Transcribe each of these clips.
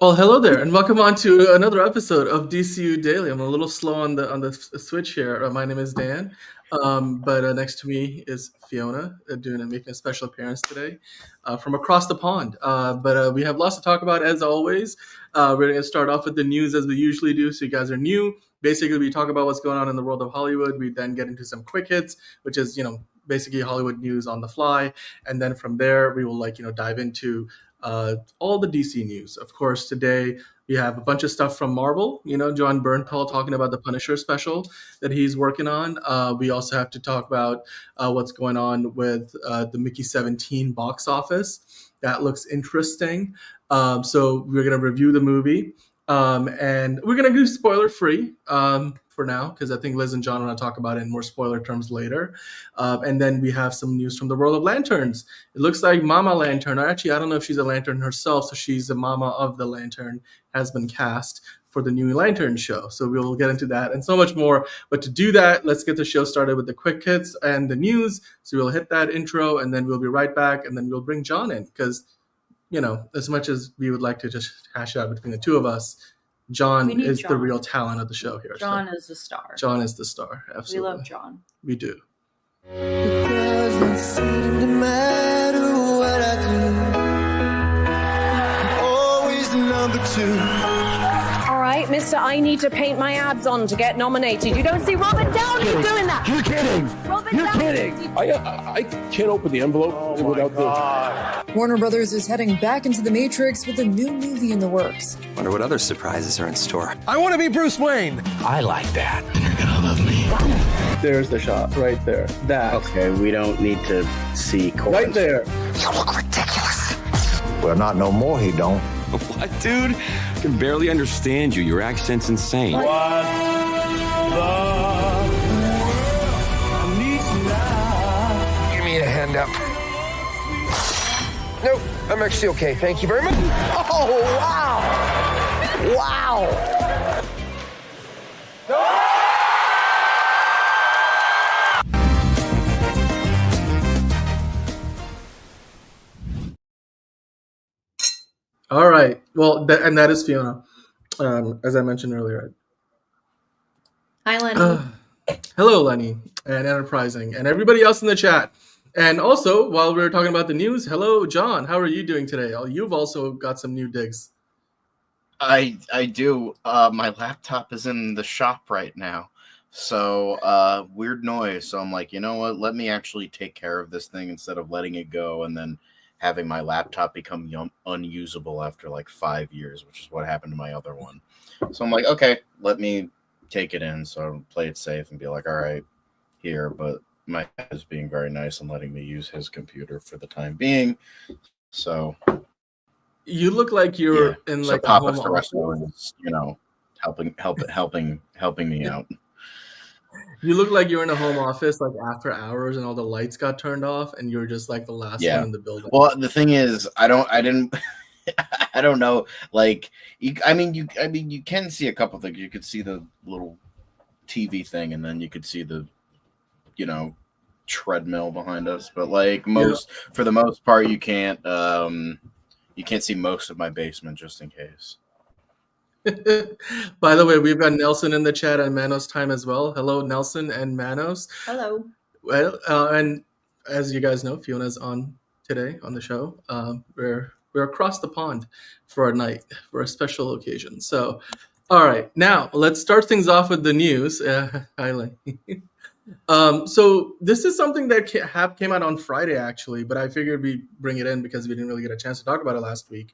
Well, hello there, and welcome on to another episode of DCU Daily. I'm a little slow on the switch here. My name is Dan, but next to me is Fiona, making a special appearance today from across the pond. But we have lots to talk about as always. We're going to start off with the news as we usually do, so you guys are new. Basically, we talk about what's going on in the world of Hollywood. We then get into some quick hits, which is basically Hollywood news on the fly, and then from there we will dive into all the DC news. Of course, today we have a bunch of stuff from Marvel. John Bernthal talking about the Punisher special that he's working on. We also have to talk about what's going on with the Mickey 17 box office. That looks interesting. So we're going to review the movie. And we're going to do spoiler free for now, because I think Liz and John want to talk about it in more spoiler terms later. And then we have some news from the world of lanterns. It looks like Mama Lantern, or actually, I don't know if she's a lantern herself, so she's the mama of the lantern, has been cast for the new Lantern show. So we'll get into that and so much more. But to do that, let's get the show started with the quick hits and the news. So we'll hit that intro, and then we'll be right back, and then we'll bring John in, because as much as we would like to just hash out between the two of us, John is the real talent of the show here. John is the star. John is the star. Absolutely. We love John. We do. It doesn't seem to matter what I do. I'm always number two. All right, Mr. I need to paint my abs on to get nominated. You don't see Robert Downey doing that. You're kidding. You're kidding. I can't open the envelope without the... Warner Brothers is heading back into the Matrix with a new movie in the works. Wonder what other surprises are in store. I want to be Bruce Wayne. I like that. And you're gonna love me. There's the shot right there. That. Okay, we don't need to see chords. Right there. You look ridiculous. Well, not no more, he don't. What, dude? I can barely understand you. Your accent's insane. What the Give me a hand up. Nope, I'm actually okay. Thank you very much. Oh, wow. Wow. All right. Well, and that is Fiona, as I mentioned earlier. Hi, Lenny. Hello, Lenny, and Enterprising, and everybody else in the chat. And also, while we were talking about the news, hello, John. How are you doing today? You've also got some new digs. I do. My laptop is in the shop right now. So, weird noise. So I'm like, you know what? Let me actually take care of this thing instead of letting it go and then having my laptop become unusable after like 5 years, which is what happened to my other one. So I'm like, okay, let me take it in. So I'll play it safe and be like, all right, here. But my dad is being very nice and letting me use his computer for the time being. So you look like you're in like Papa a home office, helping me out. You look like you're in a home office, like after hours, and all the lights got turned off, and you're just like the last one in the building. Well, the thing is, I don't know. Like, you can see a couple things. You could see the little TV thing, and then you could see the, treadmill behind us. But like for the most part, you can't see most of my basement, just in case. By the way, we've got Nelson in the chat and Manos time as well. Hello, Nelson and Manos. Hello. Well, and as you guys know, Fiona's on today on the show. We're across the pond for a night, for a special occasion. So, all right, now let's start things off with the news. So this is something that came out on Friday, actually, but I figured we'd bring it in because we didn't really get a chance to talk about it last week.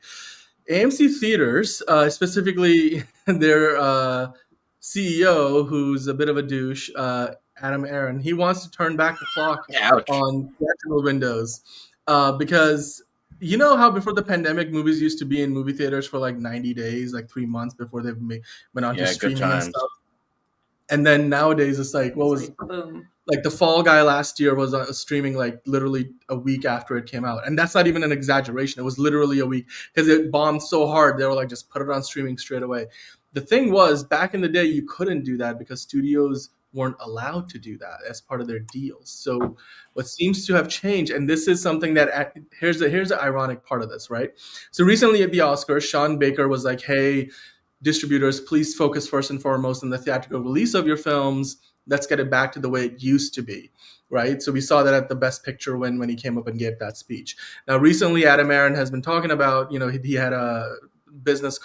AMC Theaters, specifically their CEO, who's a bit of a douche, Adam Aron, he wants to turn back the clock on theatrical windows because you know how before the pandemic, movies used to be in movie theaters for like 90 days, like 3 months before they went on to streaming and stuff. And then nowadays it's like, boom. Like The Fall Guy last year was streaming like literally a week after it came out. And that's not even an exaggeration. It was literally a week because it bombed so hard. They were like, just put it on streaming straight away. The thing was, back in the day, you couldn't do that because studios weren't allowed to do that as part of their deals. So what seems to have changed, and this is something that here's the ironic part of this, right? So recently at the Oscars, Sean Baker was like, hey, distributors, please focus first and foremost on the theatrical release of your films. Let's get it back to the way it used to be, right? So we saw that at the Best Picture when he came up and gave that speech. Now, recently, Adam Aaron has been talking about, he had a business,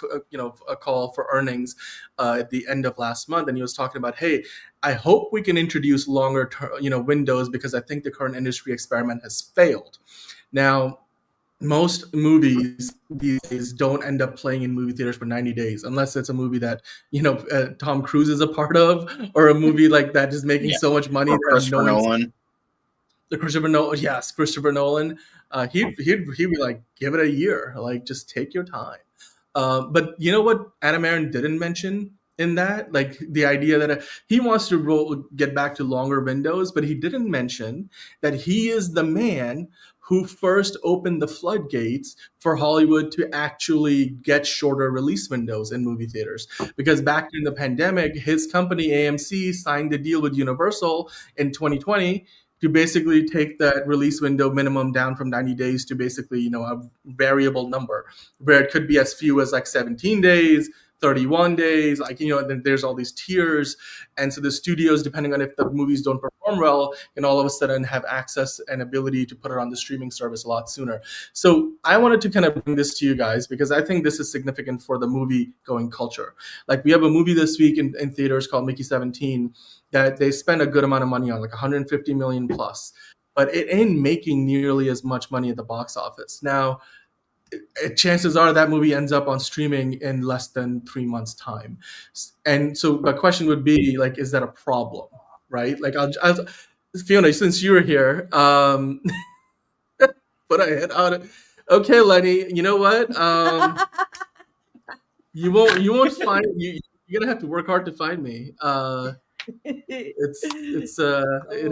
a call for earnings at the end of last month, and he was talking about, hey, I hope we can introduce longer, windows, because I think the current industry experiment has failed. Now, most movies these days don't end up playing in movie theaters for 90 days, unless it's a movie that, Tom Cruise is a part of, or a movie like that is making so much money. Or Christopher Nolan. Yes, Christopher Nolan. He'd be like, give it a year, like just take your time. But you know what Adam Aaron didn't mention in that, like the idea that he wants to get back to longer windows, but he didn't mention that he is the man who first opened the floodgates for Hollywood to actually get shorter release windows in movie theaters. Because back in the pandemic, his company AMC signed a deal with Universal in 2020 to basically take that release window minimum down from 90 days to basically, a variable number, where it could be as few as like 17 days, 31 days, then there's all these tiers. And so the studios, depending on if the movies don't perform well, can all of a sudden have access and ability to put it on the streaming service a lot sooner. So I wanted to kind of bring this to you guys, because I think this is significant for the movie going culture. Like, we have a movie this week in theaters called Mickey 17 that they spend a good amount of money on, like 150 million plus, but it ain't making nearly as much money at the box office. Now, chances are that movie ends up on streaming in less than 3 months' time. And so my question would be, like, is that a problem, right? Like, I'll Fiona, since you were here, put a head on it. Okay, Lenny, you know what? You won't find you're gonna have to work hard to find me. It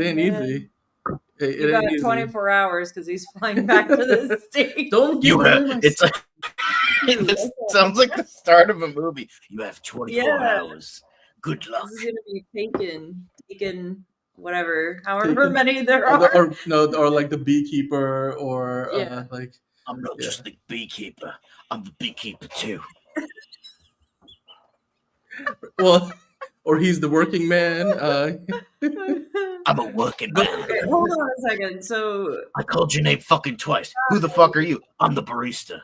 ain't easy. You got 24 hours because he's flying back to the States. Don't give away my It's like, this sounds like the start of a movie. You have 24 hours. Good luck. This is going to be taken, whatever, however many there are. Or like the beekeeper, or like. I'm not just the beekeeper. I'm the beekeeper too. Well, or he's the working man. I'm a working man. Okay, hold on a second. So I called your name fucking twice. Who the fuck are you? I'm the barista.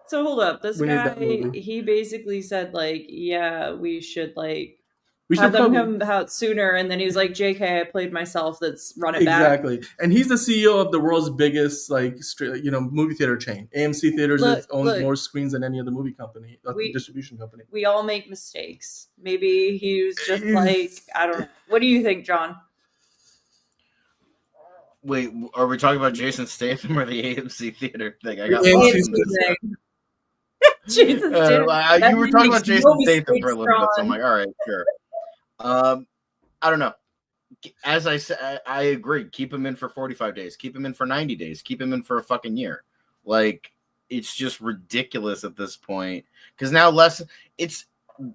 So hold up. This guy, he basically said, like, yeah, we should have them come out sooner, and then he was like, JK, I played myself, let's run it back. Exactly. And he's the CEO of the world's biggest movie theater chain. AMC Theaters owns more screens than any other movie company, distribution company. We all make mistakes. Maybe he was just like, I don't know. What do you think, John? Wait, are we talking about Jason Statham or the AMC Theater thing? I got Jesus, you were talking about Jason Statham for a little bit, so I'm like, all right, sure. I don't know. As I said, I agree. Keep him in for 45 days. Keep him in for 90 days. Keep him in for a fucking year. Like, it's just ridiculous at this point. Because now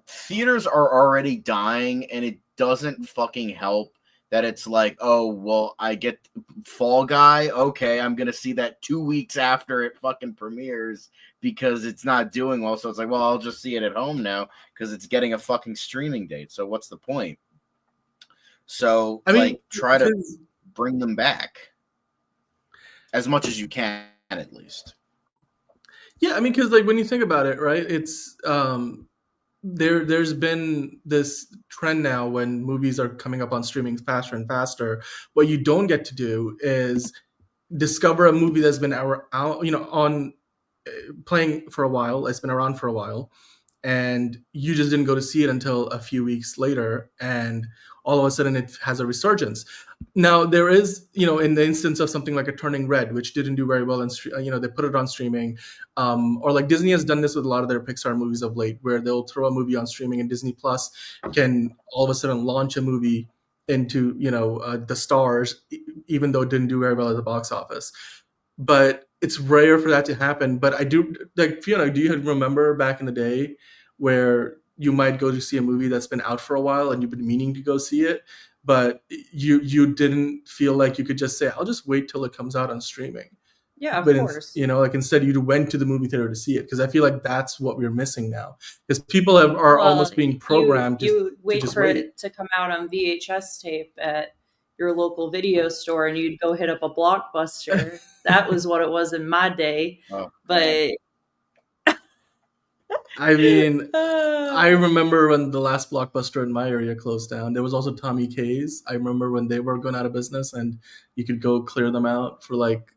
theaters are already dying, and it doesn't fucking help that it's like, oh, well, I get Fall Guy. Okay, I'm going to see that 2 weeks after it fucking premieres because it's not doing well. So it's like, well, I'll just see it at home now because it's getting a fucking streaming date. So what's the point? So, try to bring them back as much as you can, at least. Yeah, because when you think about it, right, it's there's been this trend now when movies are coming up on streaming faster and faster. What you don't get to do is discover a movie that's been on playing for a while. It's been around for a while, and you just didn't go to see it until a few weeks later, and all of a sudden it has a resurgence. Now there is, in the instance of something like a Turning Red, which didn't do very well, and they put it on streaming, or like Disney has done this with a lot of their Pixar movies of late, where they'll throw a movie on streaming, and Disney Plus can all of a sudden launch a movie into the stars, even though it didn't do very well at the box office. But it's rare for that to happen. But I do, like, Fiona, do you remember back in the day where you might go to see a movie that's been out for a while and you've been meaning to go see it, but you didn't feel like you could just say, I'll just wait till it comes out on streaming. Yeah, of but course. like instead you went to the movie theater to see it, because I feel like that's what we're missing now, because people are almost being programmed you wait for it to come out on VHS tape at your local video store, and you'd go hit up a Blockbuster. That was what it was in my day. But I mean, I remember when the last Blockbuster in my area closed down. There was also Tommy K's. I remember when they were going out of business, and you could go clear them out for like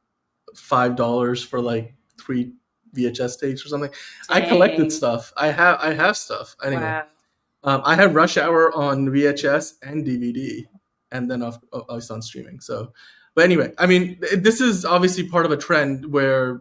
$5 for like 3 VHS tapes or something. Dang. I collected stuff. I have stuff. Anyway, wow. I have Rush Hour on VHS and DVD, and then obviously on streaming. So, but anyway, I mean, this is obviously part of a trend where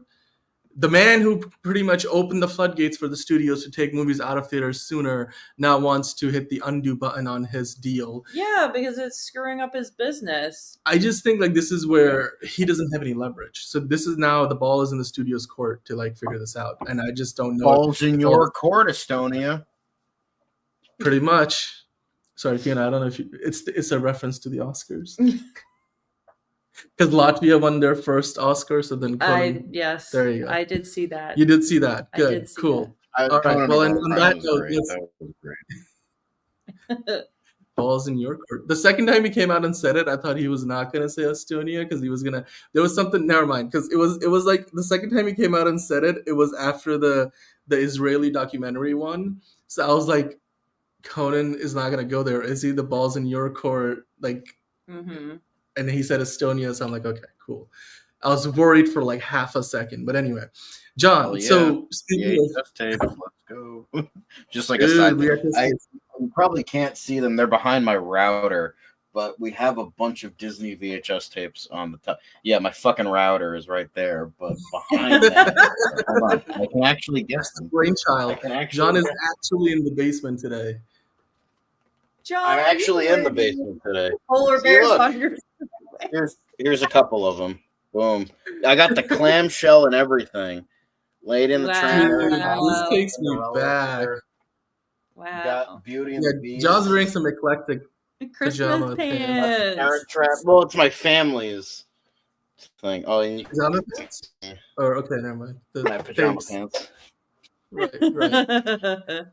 the man who pretty much opened the floodgates for the studios to take movies out of theaters sooner now wants to hit the undo button on his deal. Yeah, because it's screwing up his business. I just think like this is where he doesn't have any leverage. So this is now the ball is in the studio's court to like figure this out. And I just don't know. Ball's in your court, Estonia. Pretty much. Sorry, Fiona, I don't know if it's a reference to the Oscars. Because Latvia won their first Oscar, so then Conan, yes, there you go. I did see that. You did see that. Good, cool. All right. Well, on that note, balls in your court. The second time he came out and said it, I thought he was not going to say Estonia because he was gonna. There was something. Never mind. Because it was like the second time he came out and said it, it was after the Israeli documentary one. So I was like, Conan is not going to go there, is he? The ball's in your court, like. Mm-hmm. And he said Estonia, so I'm like, okay, cool. I was worried for like half a second, but anyway, John. So speaking of tapes, let's go. Just like a side note, you probably can't see them; they're behind my router. But we have a bunch of Disney VHS tapes on the top. Yeah, my fucking router is right there, but behind that, hold on, I can actually guess them. Brainchild. John is actually in the basement today. John, I'm actually in the basement today. Polar bears on your. Here's a couple of them. Boom. I got the clamshell and everything laid in the train. This takes me back. Wow. Got Beauty and the Beast. John's wearing some eclectic Christmas pants. Parent Trap. Well, it's my family's thing. Oh, and pajama pants? Or okay, never mind. My pajama pants. Right.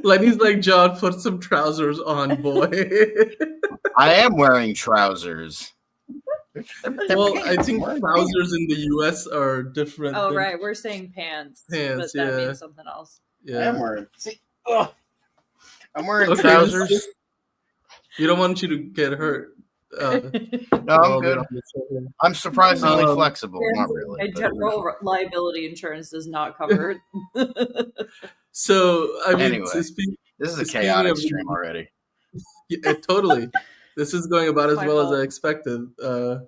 Lenny's like, John, put some trousers on, boy. I am wearing trousers. Well, I think trousers in the U.S. are different. Oh, right. We're saying pants. Pants, but that means something else. Yeah. I am wearing. See, I'm wearing trousers. You don't want you to get hurt. No, I'm good. I'm surprisingly flexible. Not really. General liability insurance does not cover it. So, I mean, anyway, this is a chaotic stream already. Yeah, totally. This is going about as well as I expected.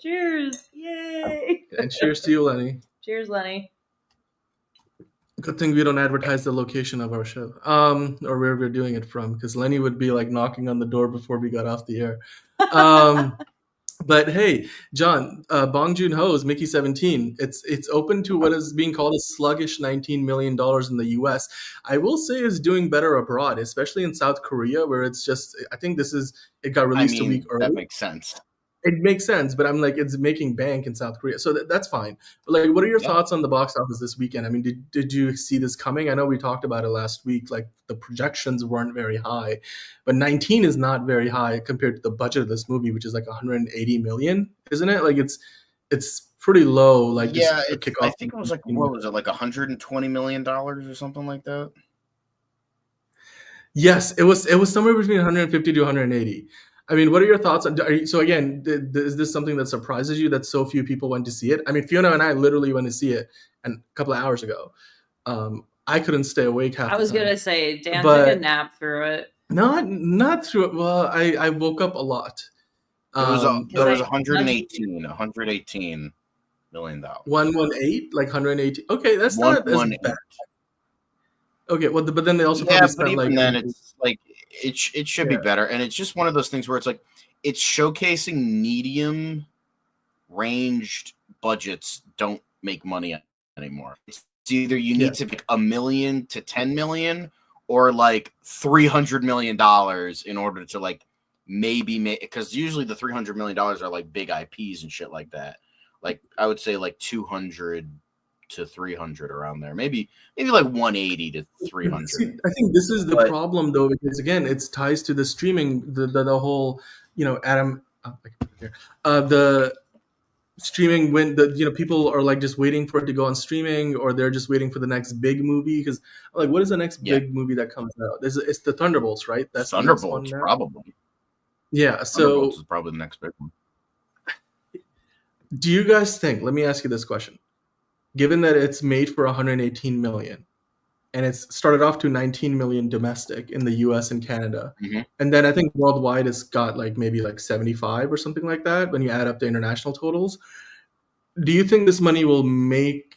Cheers! Yay! And cheers to you, Lenny. Cheers, Lenny. Good thing we don't advertise the location of our show, or where we're doing it from, because Lenny would be like knocking on the door before we got off the air. But hey, John, Bong Joon-ho's Mickey 17. It's open to what is being called a sluggish $19 million in the U.S. I will say is doing better abroad, especially in South Korea, where it's just. I think it got released a week early. That makes sense. It makes sense, but I'm like, it's making bank in South Korea, so that's fine. But like, what are your thoughts on the box office this weekend? I mean, did you see this coming? I know we talked about it last week. Like the projections weren't very high, but 19 is not very high compared to the budget of this movie, which is like 180 million, isn't it? Like it's pretty low. Like I think it was like what was it like 120 million dollars or something like that. Yes, it was somewhere between 150 to 180. I mean, what are your thoughts on? So again, is this something that surprises you that so few people went to see it? I mean, Fiona and I literally went to see it a couple of hours ago. I couldn't stay awake half. I was gonna say Dan took a nap through it. Not through it. Well, I woke up a lot. There was 118 million dollars. 118, like 118. Okay, that's not as bad. Okay, well, but then they also probably spent even like then it's like it should be better, and it's just one of those things where it's like it's showcasing medium ranged budgets don't make money anymore. It's either you need to pick $1 million to $10 million, or like $300 million in order to like maybe make, because usually the $300 million are like big IPs and shit like that. Like I would say like 200 to 300 around there, maybe like 180 to 300. See, I think this is the problem though, because again, it ties to the streaming, the whole, Adam, the streaming, when people are like just waiting for it to go on streaming, or they're just waiting for the next big movie. Because like, what is the next big movie that comes out? It's the Thunderbolts, right? That's Thunderbolts, probably. Yeah, so Thunderbolts is probably the next big one. Do you guys think? Let me ask you this question: given that it's made for 118 million, and it's started off to 19 million domestic in the U.S. and Canada, and then I think worldwide it's got like maybe like 75 or something like that when you add up the international totals. Do you think this movie will make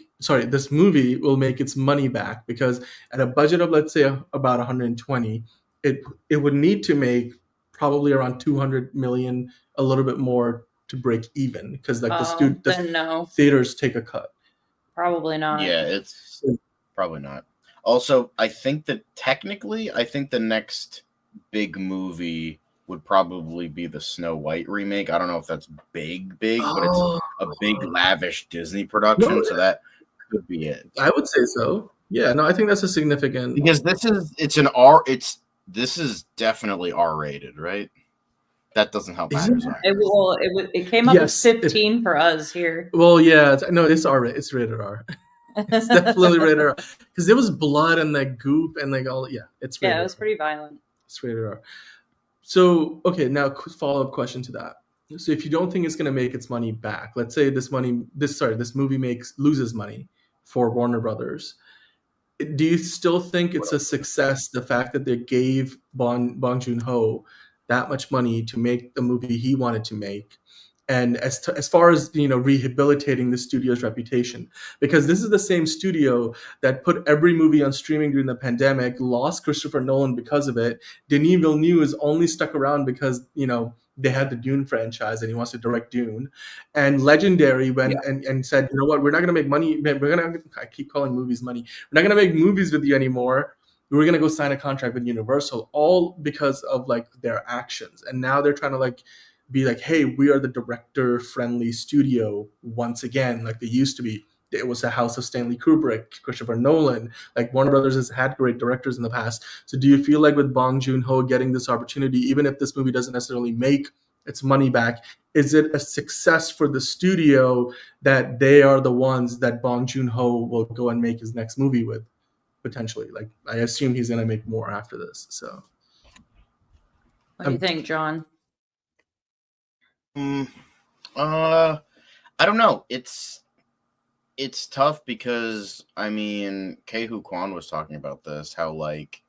its money back? Because at a budget of, let's say, about 120, it would need to make probably around 200 million, a little bit more, to break even, because like the theaters take a cut. Probably not. Yeah, it's probably not. Also, I think that technically, the next big movie would probably be the Snow White remake. I don't know if that's big, but it's a big, lavish Disney production, so that could be it. I would say so. Yeah, no, I think that's a significant, because this is definitely R-rated, right? That doesn't help matters. It came up with 15 for us here. Well, yeah, no, it's R-rated. It's rated R. It's definitely rated R, because there was blood and like goop and like all. Yeah, it's rated it was pretty violent. It's rated R. So, okay, now follow-up question to that. So if you don't think it's going to make its money back, let's say this movie loses money for Warner Brothers, do you still think it's a success, the fact that they gave Bong Joon-ho that much money to make the movie he wanted to make? And as far as rehabilitating the studio's reputation, because this is the same studio that put every movie on streaming during the pandemic, lost Christopher Nolan because of it. Denis Villeneuve is only stuck around because they had the Dune franchise and he wants to direct Dune. And Legendary went and said, you know what, we're not going to make money. I keep calling movies money. We're not going to make movies with you anymore. We're going to go sign a contract with Universal, all because of like their actions. And now they're trying to like be like, hey, we are the director-friendly studio once again, like they used to be. It was the house of Stanley Kubrick, Christopher Nolan. Like Warner Brothers has had great directors in the past. So do you feel like with Bong Joon-ho getting this opportunity, even if this movie doesn't necessarily make its money back, is it a success for the studio that they are the ones that Bong Joon-ho will go and make his next movie with, potentially? Like, I assume he's going to make more after this. So what do you think, John? I don't know. It's tough because Ke-Huy Quan was talking about this, how like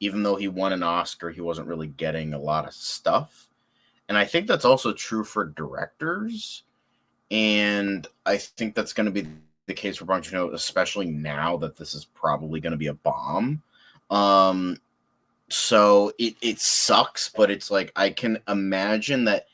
even though he won an Oscar, he wasn't really getting a lot of stuff. And I think that's also true for directors. And I think that's going to be the case for Bong Joon-ho, especially now that this is probably going to be a bomb. So it sucks, but it's like I can imagine that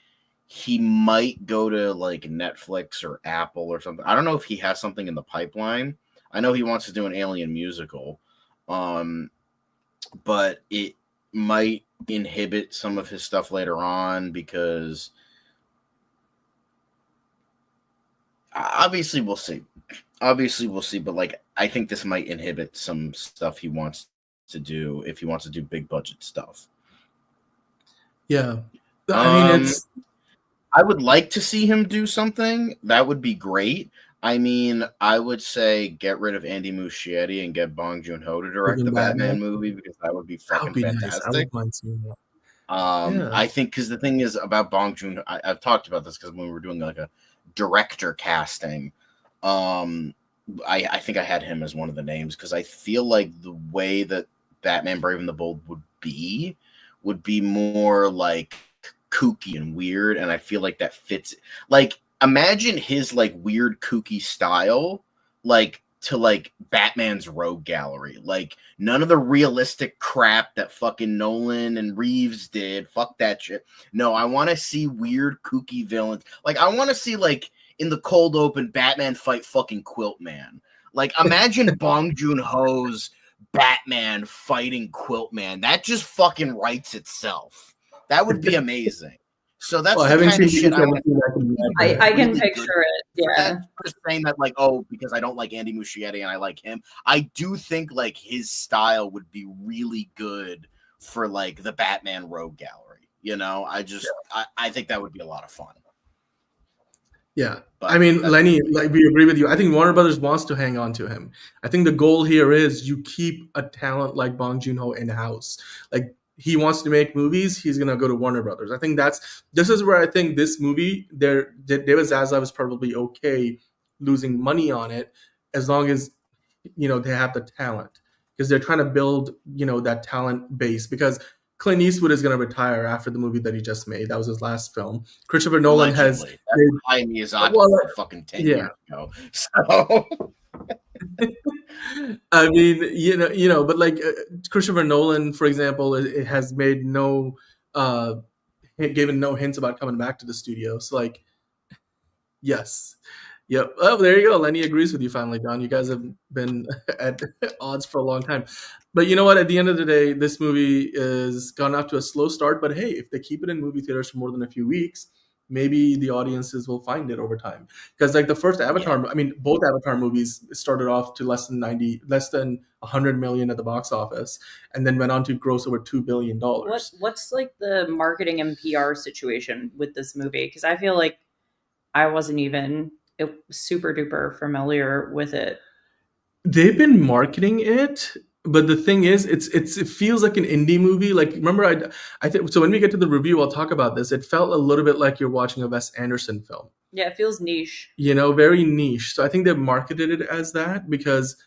he might go to like Netflix or Apple or something. I don't know if he has something in the pipeline. I know he wants to do an Alien musical, but it might inhibit some of his stuff later on, because obviously we'll see. But like I think this might inhibit some stuff he wants to do if he wants to do big budget stuff. Yeah, I mean I would like to see him do something. That would be great. I would say get rid of Andy Muschietti and get Bong Joon-ho to direct the Batman movie, because that would be fucking fantastic. Nice. I would mind seeing that. I think because the thing is about Bong Joon-ho, I've talked about this because when we were doing like a director casting, I think I had him as one of the names, because I feel like the way that Batman Brave and the Bold would be more like kooky and weird, and I feel like that fits. Like imagine his like weird kooky style like to like Batman's Rogue Gallery. Like none of the realistic crap that fucking Nolan and Reeves did. Fuck that shit. No, I want to see weird kooky villains. Like I want to see like in the cold open Batman fight fucking Quilt Man. Like imagine Bong Joon-ho's Batman fighting Quilt Man. That just fucking writes itself. That would be amazing. So that's the kind of shit I can picture it. Yeah. Just saying that, like, oh, because I don't like Andy Muschietti and I like him. I do think like his style would be really good for like the Batman Rogue Gallery. You know, I think that would be a lot of fun. Yeah. But I mean, Lenny, like, we agree with you. I think Warner Brothers wants to hang on to him. I think the goal here is you keep a talent like Bong Joon-ho in-house. Like, he wants to make movies, he's going to go to Warner Brothers. I think this is where I think this movie, David Zaslav is probably okay losing money on it as long as, you know, they have the talent. Because they're trying to build, you know, that talent base. Because Clint Eastwood is going to retire after the movie that he just made. That was his last film. Christopher Nolan has... fucking 10 years ago. So... I mean, you know, but like Christopher Nolan, for example, it has made given no hints about coming back to the studio. So like, yes. Yep. Oh, there you go. Lenny agrees with you finally, John. You guys have been at odds for a long time. But you know what? At the end of the day, this movie is gone off to a slow start. But hey, if they keep it in movie theaters for more than a few weeks, maybe the audiences will find it over time. Because like the first Avatar, I mean, both Avatar movies started off to less than 100 million at the box office, and then went on to gross over $2 billion. What's like the marketing and PR situation with this movie? Because I feel like I wasn't even super duper familiar with it. They've been marketing it, but the thing is, it feels like an indie movie. Like, remember, I think so. When we get to the review, I'll talk about this. It felt a little bit like you're watching a Wes Anderson film. Yeah, it feels niche. You know, very niche. So I think they've marketed it as that because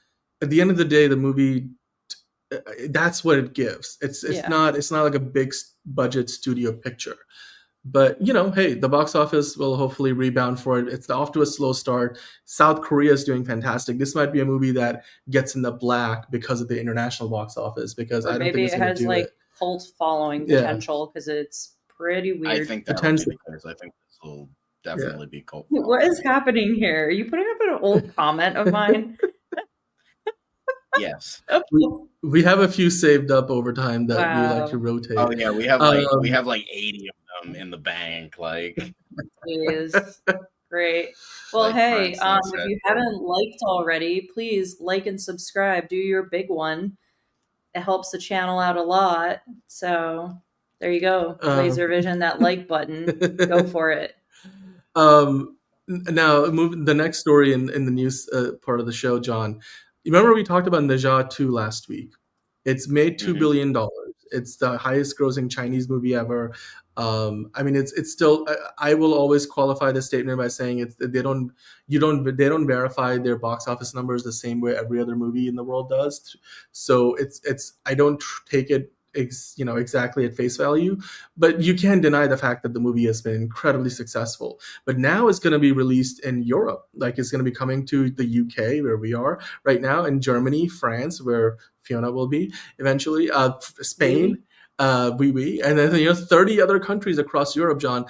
at the end of the day, the movie, that's what it gives. It's not like a big budget studio picture. But, you know, hey, the box office will hopefully rebound for it. It's off to a slow start. South Korea is doing fantastic. This might be a movie that gets in the black because of the international box office. Because I don't think it's going to do like cult following potential because it's pretty weird. I think potential. Because I think this will definitely be cult. What is happening here? Are you putting up an old comment of mine? Yes. We have a few saved up over time that we like to rotate. Oh yeah, we have like 80 of them in the bank. Like, jeez. Great. Well, like, hey, if you haven't liked already, please like and subscribe. Do your big one. It helps the channel out a lot. So there you go. Laser vision that like button. Go for it. Now, the next story in the news part of the show, John. You remember we talked about Ne Zha 2 last week? It's made $2 billion. It's the highest grossing Chinese movie ever. I mean, it's still. I will always qualify this statement by saying they don't verify their box office numbers the same way every other movie in the world does. So I don't take it exactly at face value, but you can't deny the fact that the movie has been incredibly successful. But now it's going to be released in Europe. Like, it's going to be coming to the UK, where we are right now, in Germany, France, where Fiona will be eventually, Spain, and then 30 other countries across Europe. John,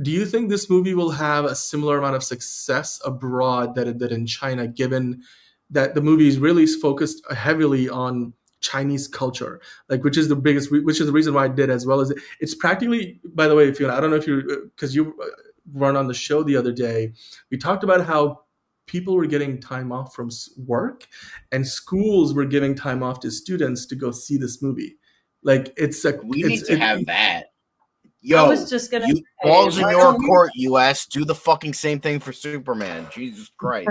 do you think this movie will have a similar amount of success abroad that it did in China, given that the movie is really focused heavily on Chinese culture, like, which is the reason why I did, as well as it's practically, by the way, Fiona, I don't know if because you weren't on the show the other day, we talked about how people were getting time off from work and schools were giving time off to students to go see this movie. Like, we need to have that. Yo, I was just gonna balls in your court, US. Do the fucking same thing for Superman. Jesus Christ.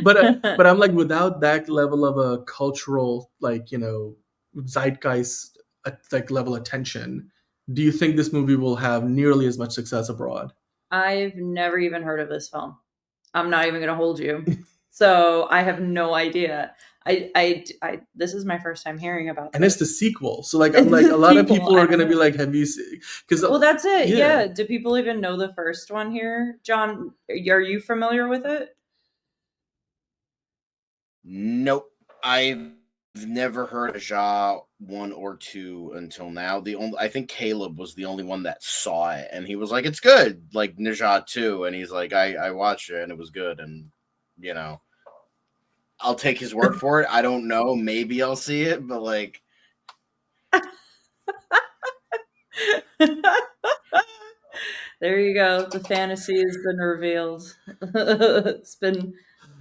but I'm like, without that level of a cultural, like, you know, zeitgeist, like, level attention, do you think this movie will have nearly as much success abroad? I've never even heard of this film. I'm not even gonna hold you. So I have no idea. I this is my first time hearing about this. And it's the sequel. So like, I'm like, a lot of people are going to be like, have you seen? Well, that's it. Yeah. Do people even know the first one here? John, are you familiar with it? Nope. I've never heard of Ja 1 or 2 until now. I think Caleb was the only one that saw it, and he was like, it's good. Like, Ne Zha 2. And he's like, I watched it and it was good. And, you know. I'll take his word for it. I don't know. Maybe I'll see it, but like. There you go. The fantasy has been revealed.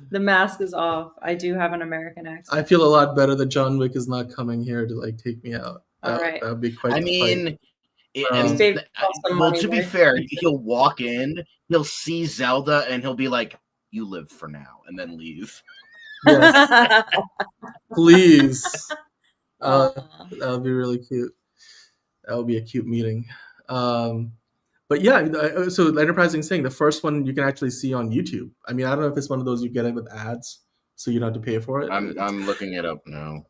The mask is off. I do have an American accent. I feel a lot better that John Wick is not coming here to like take me out. All right. That would be quite. I mean, to be fair, he'll walk in, he'll see Zelda, and he'll be like, "You live for now," and then leave. Yes. Please. That would be really cute. That would be a cute meeting. But yeah, so Enterprising saying the first one you can actually see on YouTube. I mean, I don't know if it's one of those you get it with ads, so you don't have to pay for it. I'm looking it up now.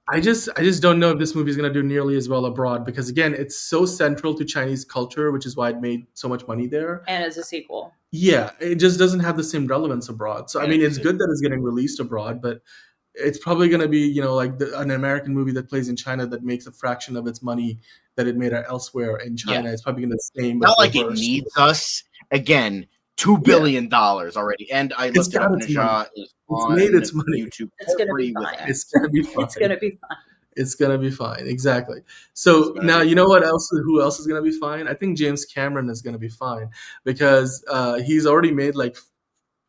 I just don't know if this movie is going to do nearly as well abroad because again, it's so central to Chinese culture, which is why it made so much money there. And as a sequel. Yeah, it just doesn't have the same relevance abroad. So I mean, it's good that it's getting released abroad, but it's probably going to be, like an American movie that plays in China that makes a fraction of its money that it made elsewhere in China. Yeah. It's probably going to stay. Not like it needs us. Again, $2 billion already. And I looked up Najah is on made its money. YouTube. It's going to be fine. It's going to be fine. It's going to be fine. It's going to be fine. Exactly. So now, you know what else? Who else is going to be fine? I think James Cameron is going to be fine because he's already made like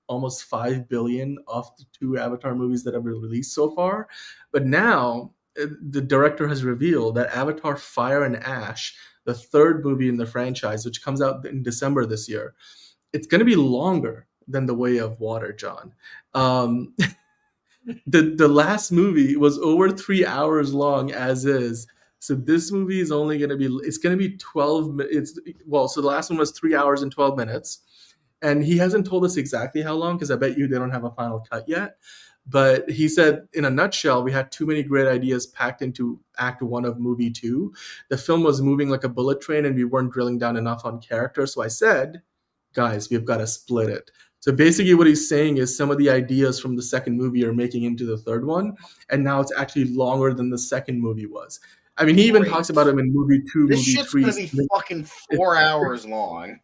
almost $5 billion off the 2 Avatar movies that have been released so far. But now the director has revealed that Avatar Fire and Ash, the 3rd movie in the franchise, which comes out in December this year, it's going to be longer than The Way of Water, John. The last movie was over 3 hours long as is. So this movie is only going to be, it's going to be 12 minutes. So the last one was 3 hours and 12 minutes. And he hasn't told us exactly how long, because I bet you they don't have a final cut yet. But he said, in a nutshell, we had too many great ideas packed into Act 1 of movie 2. The film was moving like a bullet train, and we weren't drilling down enough on character. So I said, guys, we've got to split it. So basically what he's saying is some of the ideas from the second movie are making into the third one, and now it's actually longer than the second movie was. I mean, he even talks about him in movie 2, this movie 3. This shit's going to be fucking 4 hours long.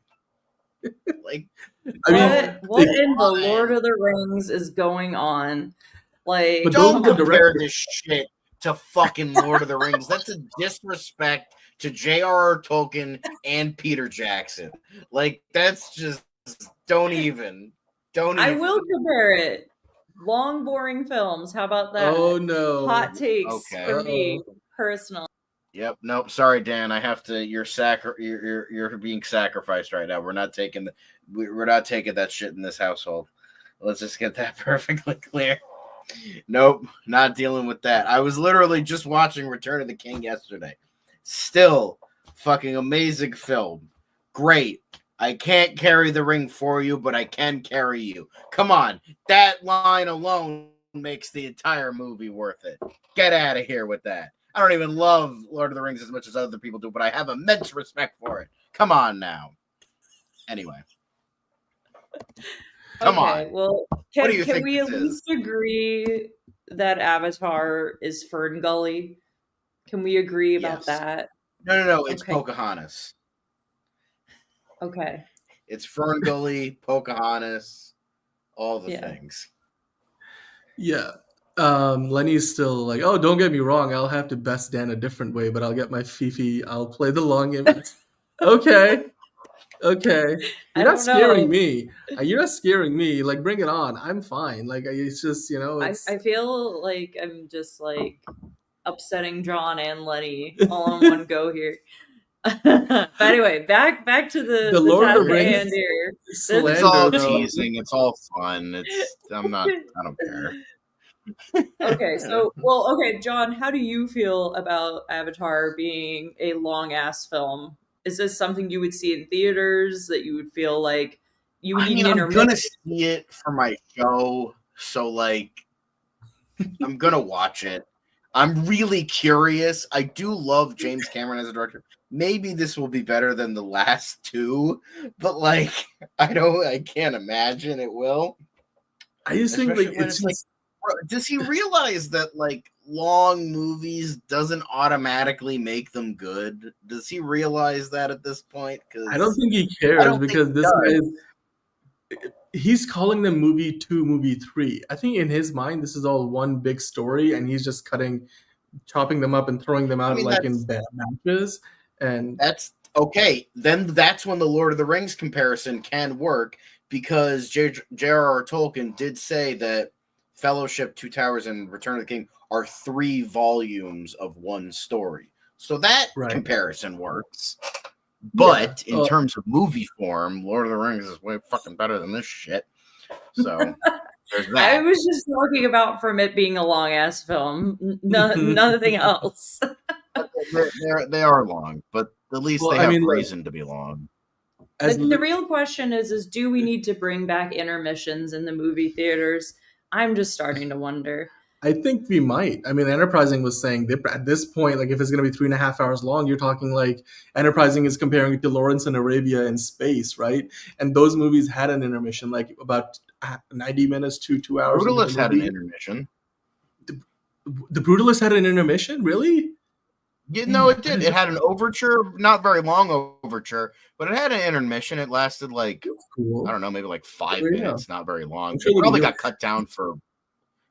Like, what in the Lord of the Rings is going on? Like, but don't compare this shit to fucking Lord of the Rings. That's a disrespect to J.R.R. Tolkien and Peter Jackson. Like, that's just don't even. I will compare it. Long, boring films. How about that? Oh no! Hot takes for me personally. Yep. Nope. Sorry, Dan. I have to. You're being sacrificed right now. We're not taking that shit in this household. Let's just get that perfectly clear. Nope. Not dealing with that. I was literally just watching Return of the King yesterday. Still, fucking amazing film. Great. I can't carry the ring for you, but I can carry you. Come on. That line alone makes the entire movie worth it. Get out of here with that. I don't even love Lord of the Rings as much as other people do, but I have immense respect for it. Come on now. Anyway. Come on. Well, can we at least agree that Avatar is Fern Gully? Can we agree about that? No. It's Pocahontas. Okay. It's Fern Gully, Pocahontas, all the things. Yeah. Lenny's still like, oh, don't get me wrong, I'll have to best Dan a different way, but I'll get my Fifi, I'll play the long game. Okay. You're not scaring me. You're not scaring me. Like, bring it on. I'm fine. Like, it's just, I feel like I'm just like upsetting John and Lenny all in one go here. But anyway, back to the Lord of the Rings here. It's all teasing. It's all fun. I don't care. Okay, John, how do you feel about Avatar being a long ass film? Is this something you would see in theaters that you would feel like you would need I'm gonna see it for my show, so like I'm gonna watch it. I'm really curious. I do love James Cameron as a director. Maybe this will be better than the last 2, but like I can't imagine it will. I just think like it's like, does he realize that like long movies doesn't automatically make them good? Does he realize that at this point? I don't think he cares because this guy he's calling them movie 2, movie 3. I think in his mind, this is all one big story, and he's just chopping them up and throwing them out in batches. And that's okay. Then that's when the Lord of the Rings comparison can work, because J.R.R. Tolkien did say that Fellowship, Two Towers, and Return of the King are 3 volumes of one story. So that comparison works. But in terms of movie form, Lord of the Rings is way fucking better than this shit. So there's that. I was just talking about from it being a long ass film, nothing else. They are long, but at least they have reason to be long. The real question is do we need to bring back intermissions in the movie theaters? I'm just starting to wonder. I think we might. I mean, Enterprising was saying that at this point, like if it's going to be 3.5 hours long, you're talking like Enterprising is comparing it to Lawrence in Arabia in space, right? And those movies had an intermission, like about 90 minutes to 2 hours. Brutalist had an intermission. The Brutalist had an intermission? Really? Yeah, no, it did. It had an overture, not very long overture, but it had an intermission. It lasted like, I don't know, maybe like 5 minutes, not very long. It probably got cut down for...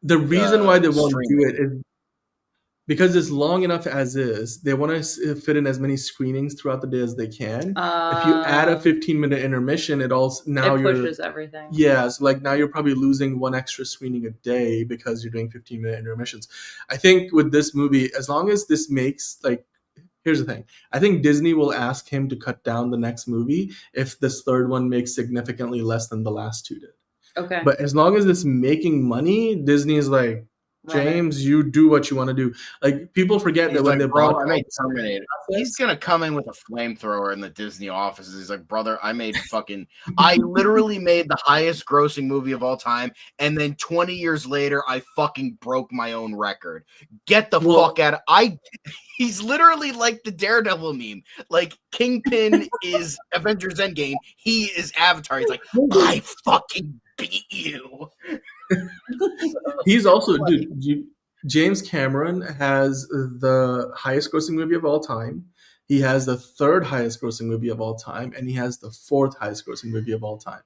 The reason why they won't do it is because it's long enough as is. They want to fit in as many screenings throughout the day as they can. If you add a 15-minute intermission, it pushes everything. Yeah, so like now you're probably losing one extra screening a day because you're doing 15-minute intermissions. I think with this movie, as long as this makes here's the thing. I think Disney will ask him to cut down the next movie if this third one makes significantly less than the last 2 did. Okay. But as long as it's making money, Disney is like, James, you do what you want to do. Like people forget that when they brought Terminator, he's gonna come in with a flamethrower in the Disney offices. He's like, brother, I literally made the highest grossing movie of all time, and then 20 years later, I fucking broke my own record. Get the fuck out of He's literally like the Daredevil meme. Like Kingpin is Avengers Endgame. He is Avatar. He's like, I fucking beat you. He's also, James Cameron has the highest grossing movie of all time. He has the 3rd highest grossing movie of all time, and he has the 4th highest grossing movie of all time.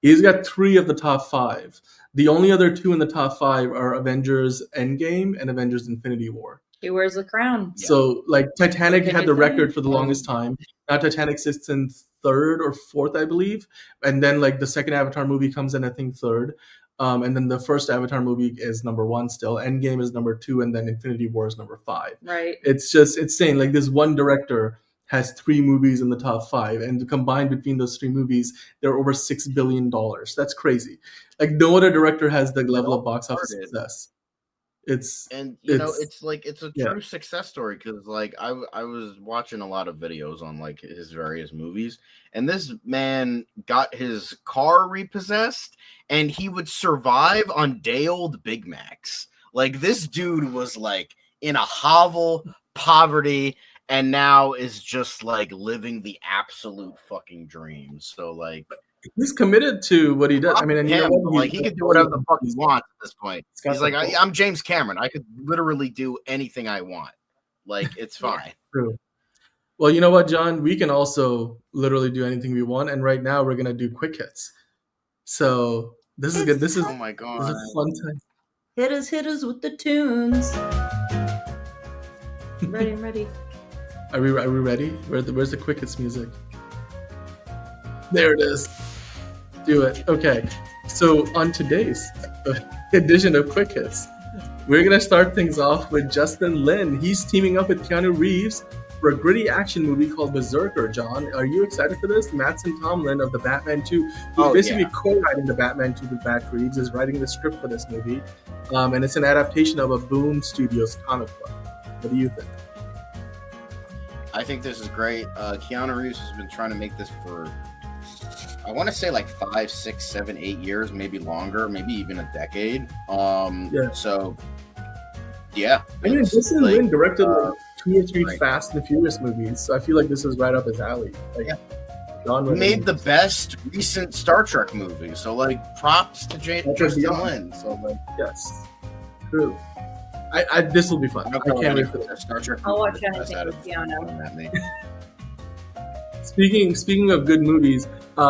He's got 3 of the top 5. The only other 2 in the top 5 are Avengers Endgame and Avengers Infinity War. He wears the crown. So, like, Titanic had the record for the longest time. Now Titanic sits in 3rd or 4th, I believe. And then, like, the second Avatar movie comes in, I think, 3rd. And then the first Avatar movie is number 1 still. Endgame is number 2, and then Infinity War is number 5. Right. It's just insane. Like, this one director has 3 movies in the top 5. And combined between those 3 movies, they're over $6 billion. That's crazy. Like, no other director has the level of box office success. It's a true success story, because like I was watching a lot of videos on like his various movies, and this man got his car repossessed and he would survive on day old Big Macs. Like this dude was like in a hovel, poverty, and now is just like living the absolute fucking dream. So like he's committed to what he does. I mean, and he could do whatever the fuck he wants at this point. He's like, I'm James Cameron. I could literally do anything I want. Like, it's fine. True. Well, you know what, John? We can also literally do anything we want. And right now, we're gonna do quick hits. So this is good. This is oh my god, this is a fun time. Hit us with the tunes. I'm ready. Are we ready? Where's the quick hits music? There it is. Do it. Okay. So on today's edition of Quick Hits, we're going to start things off with Justin Lin. He's teaming up with Keanu Reeves for a gritty action movie called Berserker. John, are you excited for this? Matson Tomlin of the Batman 2, who's basically co-writing the Batman 2 with Matt Reeves, is writing the script for this movie. And it's an adaptation of a Boom Studios comic book. What do you think? I think this is great. Keanu Reeves has been trying to make this for, I want to say like 5, 6, 7, 8 years, maybe longer, maybe even a decade. So, yeah. I mean, Justin Lin directed like 2 or 3 Fast and Furious movies, so I feel like this is right up his alley. Like, He made the best recent Star Trek movie, so like props to Justin Lin. So like, yes, true. This will be fun. I can't wait for this. Star Trek. I'll watch anything with Fiona. Speaking of good movies,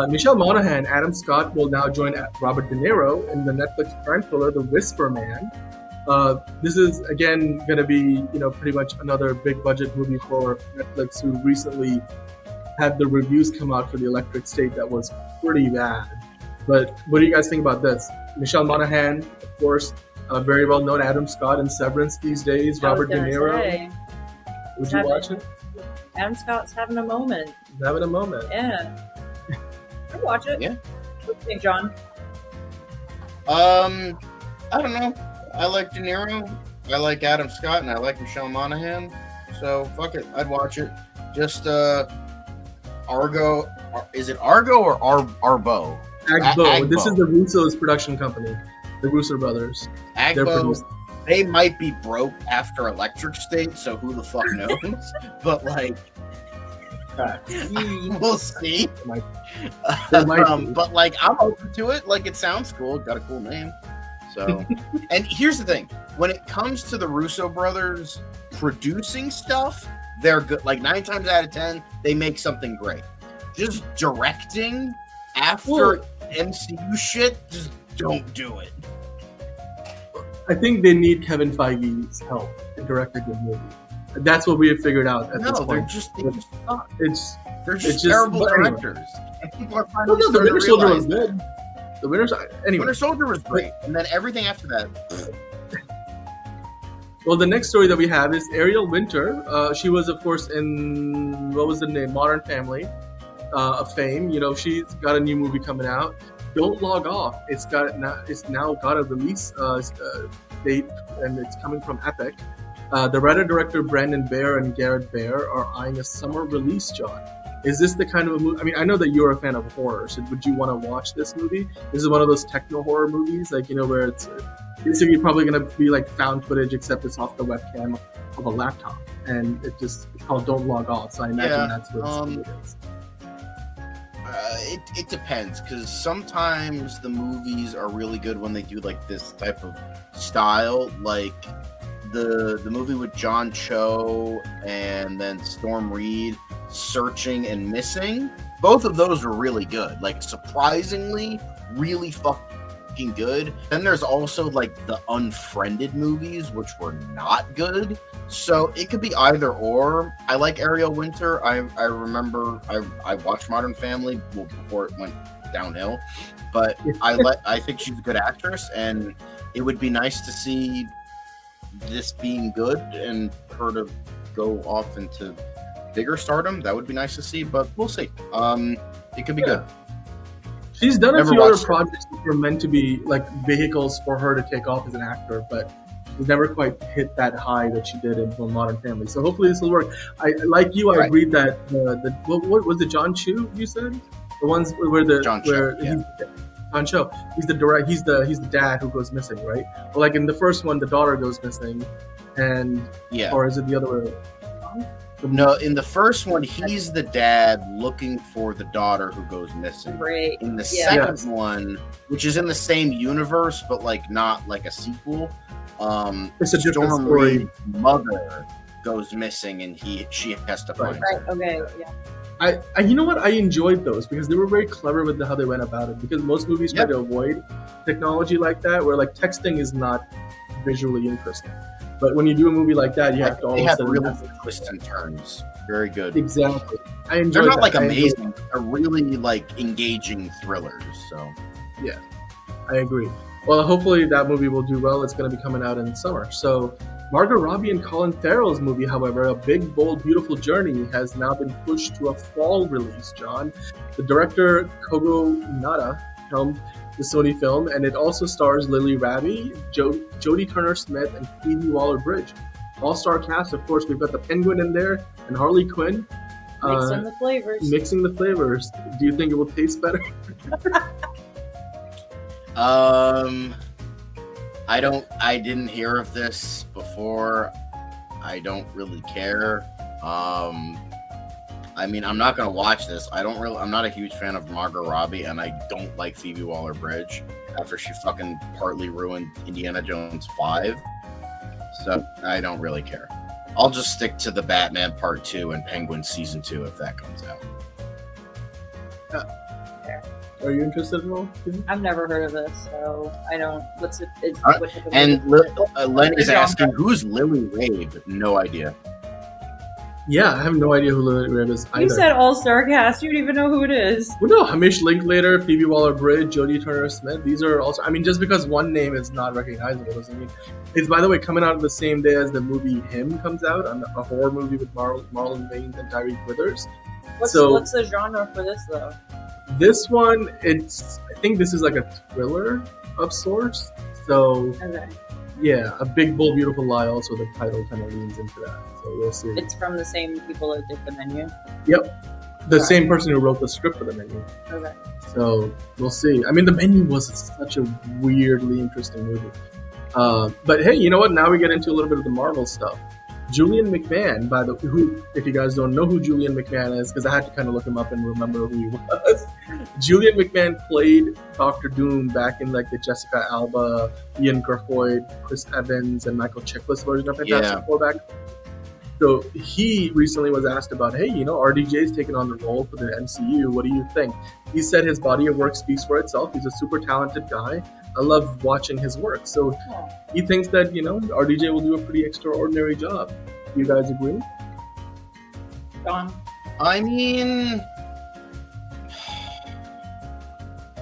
Michelle Monaghan, Adam Scott will now join Robert De Niro in the Netflix crime thriller The Whisper Man. This is again going to be, pretty much another big budget movie for Netflix, who recently had the reviews come out for The Electric State that was pretty bad. But what do you guys think about this? Michelle Monaghan, of course, very well known. Adam Scott in Severance these days. Robert De Niro. Would you watch it? Adam Scott's having a moment. He's having a moment. Yeah. I'd watch it. Yeah. What do you think, John? I don't know. I like De Niro. I like Adam Scott, and I like Michelle Monaghan. So fuck it, I'd watch it. Just Argo. Is it Argo or Arbo? Agbo. This is the Russo's production company, the Russo brothers. Agbo. They might be broke after Electric State, so who the fuck knows? But like, we'll see. But like, I'm open to it. Like, it sounds cool. Got a cool name. So, and here's the thing: when it comes to the Russo brothers producing stuff, they're good. Like 9 times out of 10, they make something great. Just directing after MCU shit, just don't do it. I think they need Kevin Feige's help to direct a good movie. That's what we have figured out at this point. They're just suck. They're just it's terrible directors. And people are finally starting to Winter Soldier was realize good. that. Winter Soldier was great, and then everything after that. Well, the next story that we have is Ariel Winter. She was, of course, in what was the name? Modern Family of fame. She's got a new movie coming out. Don't Log Off. It's now got a release date, and it's coming from Epic. The writer-director Brandon Bear and Garrett Bear are eyeing a summer release, John. Is this the kind of a movie? I mean, I know that you're a fan of horror, so would you want to watch this movie? This is one of those techno-horror movies, where it's basically probably going to be like found footage, except it's off the webcam of a laptop. And it's called Don't Log Off, so I imagine that's what it is. It depends, because sometimes the movies are really good when they do like this type of style, like the movie with John Cho and then Storm Reed, Searching and Missing. Both of those were really good, like surprisingly really fucking good. Then there's also like the Unfriended movies, which were not good. So it could be either or. I like Ariel Winter. I remember I watched Modern Family before it went downhill, but I think she's a good actress, and it would be nice to see this being good and her to go off into bigger stardom. That would be nice to see, but we'll see. It could be good. She's done a few other projects that were meant to be like vehicles for her to take off as an actor, but she's never quite hit that high that she did in Modern Family. So hopefully this will work. I agreed that what was it, John Chu? You said the ones where John Cho. He's the direct. He's the dad who goes missing, right? Well, like in the first one, the daughter goes missing, and or is it the other way around? No, in the first one, he's the dad looking for the daughter who goes missing. Right. In the second one, which is in the same universe, but like not like a sequel, it's a different story. Reed's mother goes missing, and she has to find her. Okay. Yeah. I you know what? I enjoyed those because they were very clever with how they went about it. Because most movies try to avoid technology like that, where like texting is not visually interesting. But when you do a movie like that, you have to always have really twists and turns. Very good. Exactly. I enjoy. They're not like amazing. They're really like engaging thrillers. So yeah, I agree. Well, hopefully that movie will do well. It's going to be coming out in the summer. So Margot Robbie and Colin Farrell's movie, however, A Big, Bold, Beautiful Journey, has now been pushed to a fall release, John. The director, Kogo Nada, helmed the Sony film, and it also stars Lily Rabe, Jodie Turner-Smith, and Phoebe Waller-Bridge. All-star cast, of course. We've got the Penguin in there and Harley Quinn. Mixing the flavors. Do you think it will taste better? I didn't hear of this before. I don't really care. I mean, I'm not gonna watch this. I'm not a huge fan of Margot Robbie, and I don't like Phoebe Waller-Bridge after she fucking partly ruined Indiana Jones 5. So I don't really care. I'll just stick to the Batman Part 2 and Penguin Season 2 if that comes out. Are you interested at all? I've never heard of this, so I don't. What's it? Len is asking, who's Lily Rabe? No idea. Yeah, I have no idea who Lily Rabe is either. You said all-star cast. You don't even know who it is. Well, no, Hamish Linklater, Phoebe Waller-Bridge, Jodie Turner-Smith. These are also. I mean, just because one name is not recognizable doesn't mean. It's, by the way, coming out the same day as the movie Him comes out, a horror movie with Marlon Wayans and Tyrese Withers. What's the genre for this though? This one, I think this is like a thriller of sorts. So, okay. Yeah, A Big, Bold, Beautiful Lie, also the title kind of leans into that. So we'll see. It's from the same people that did The Menu? Yep. The same person who wrote the script for The Menu. Okay. So we'll see. I mean, The Menu was such a weirdly interesting movie. But hey, you know what? Now we get into a little bit of the Marvel stuff. Julian McMahon, if you guys don't know who Julian McMahon is, because I had to kind of look him up and remember who he was. Julian McMahon played Dr. Doom back in like the Jessica Alba, Ian Garfoyd, Chris Evans, and Michael Chiklis version of Fantastic Four back. So he recently was asked about, hey, RDJ's taken on the role for the MCU. What do you think? He said his body of work speaks for itself. He's a super talented guy. I love watching his work. So he thinks that, RDJ will do a pretty extraordinary job. Do you guys agree? John? I mean,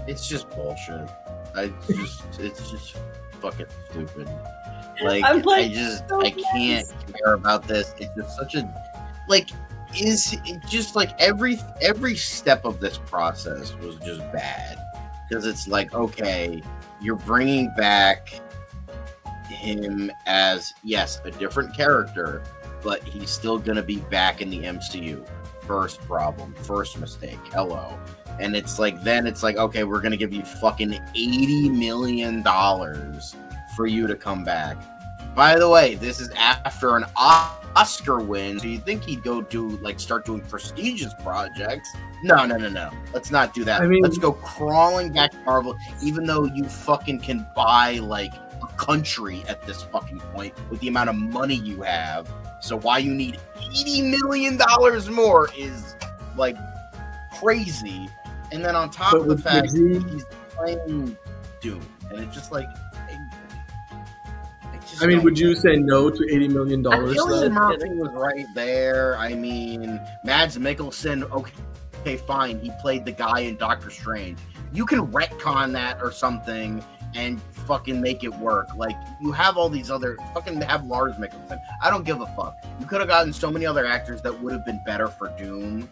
it's just bullshit. It's just fucking stupid. I can't care about this. It's just such a, is it just like every step of this process was just bad. Because it's like, okay, you're bringing back him as, yes, a different character, but he's still going to be back in the MCU. First problem, first mistake, hello. And it's like, okay, we're going to give you fucking $80 million for you to come back. By the way, this is after an Oscar win, so you'd think he'd go start doing prestigious projects. No. Let's not do that. Let's go crawling back to Marvel, even though you fucking can buy a country at this fucking point with the amount of money you have. So why you need $80 million more is crazy. And then on top of the fact he's playing Doom, and it's just would you say no to $80 million? Cillian Murphy was right there. I mean, Mads Mikkelsen, okay, fine. He played the guy in Doctor Strange. You can retcon that or something and fucking make it work. You have all these other... Fucking have Lars Mikkelsen. I don't give a fuck. You could have gotten so many other actors that would have been better for Doom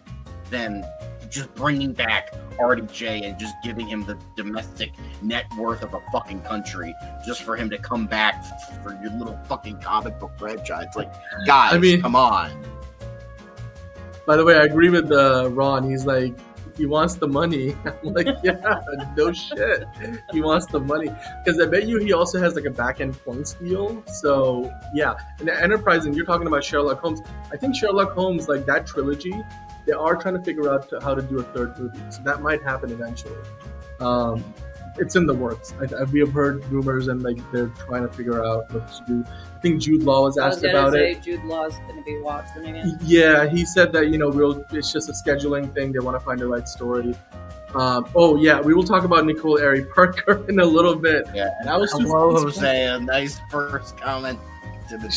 than just bringing back RDJ and just giving him the domestic net worth of a fucking country just for him to come back for your little fucking comic book franchise. Guys, come on. By the way, I agree with Ron. He's like, he wants the money. I'm like, yeah, no shit. He wants the money. Because I bet you he also has a back-end points deal. So, yeah. And the Enterprise, and you're talking about Sherlock Holmes. I think Sherlock Holmes, that trilogy, they are trying to figure out how to do a third movie. So that might happen eventually. It's in the works. We have heard rumors and they're trying to figure out what to do. I think Jude Law was asked about it. Jude Law is going to be Watson again. Yeah, he said that it's just a scheduling thing. They want to find the right story. We will talk about Nicole Ari Parker in a little bit. Yeah, and hello, Jose. A nice first comment.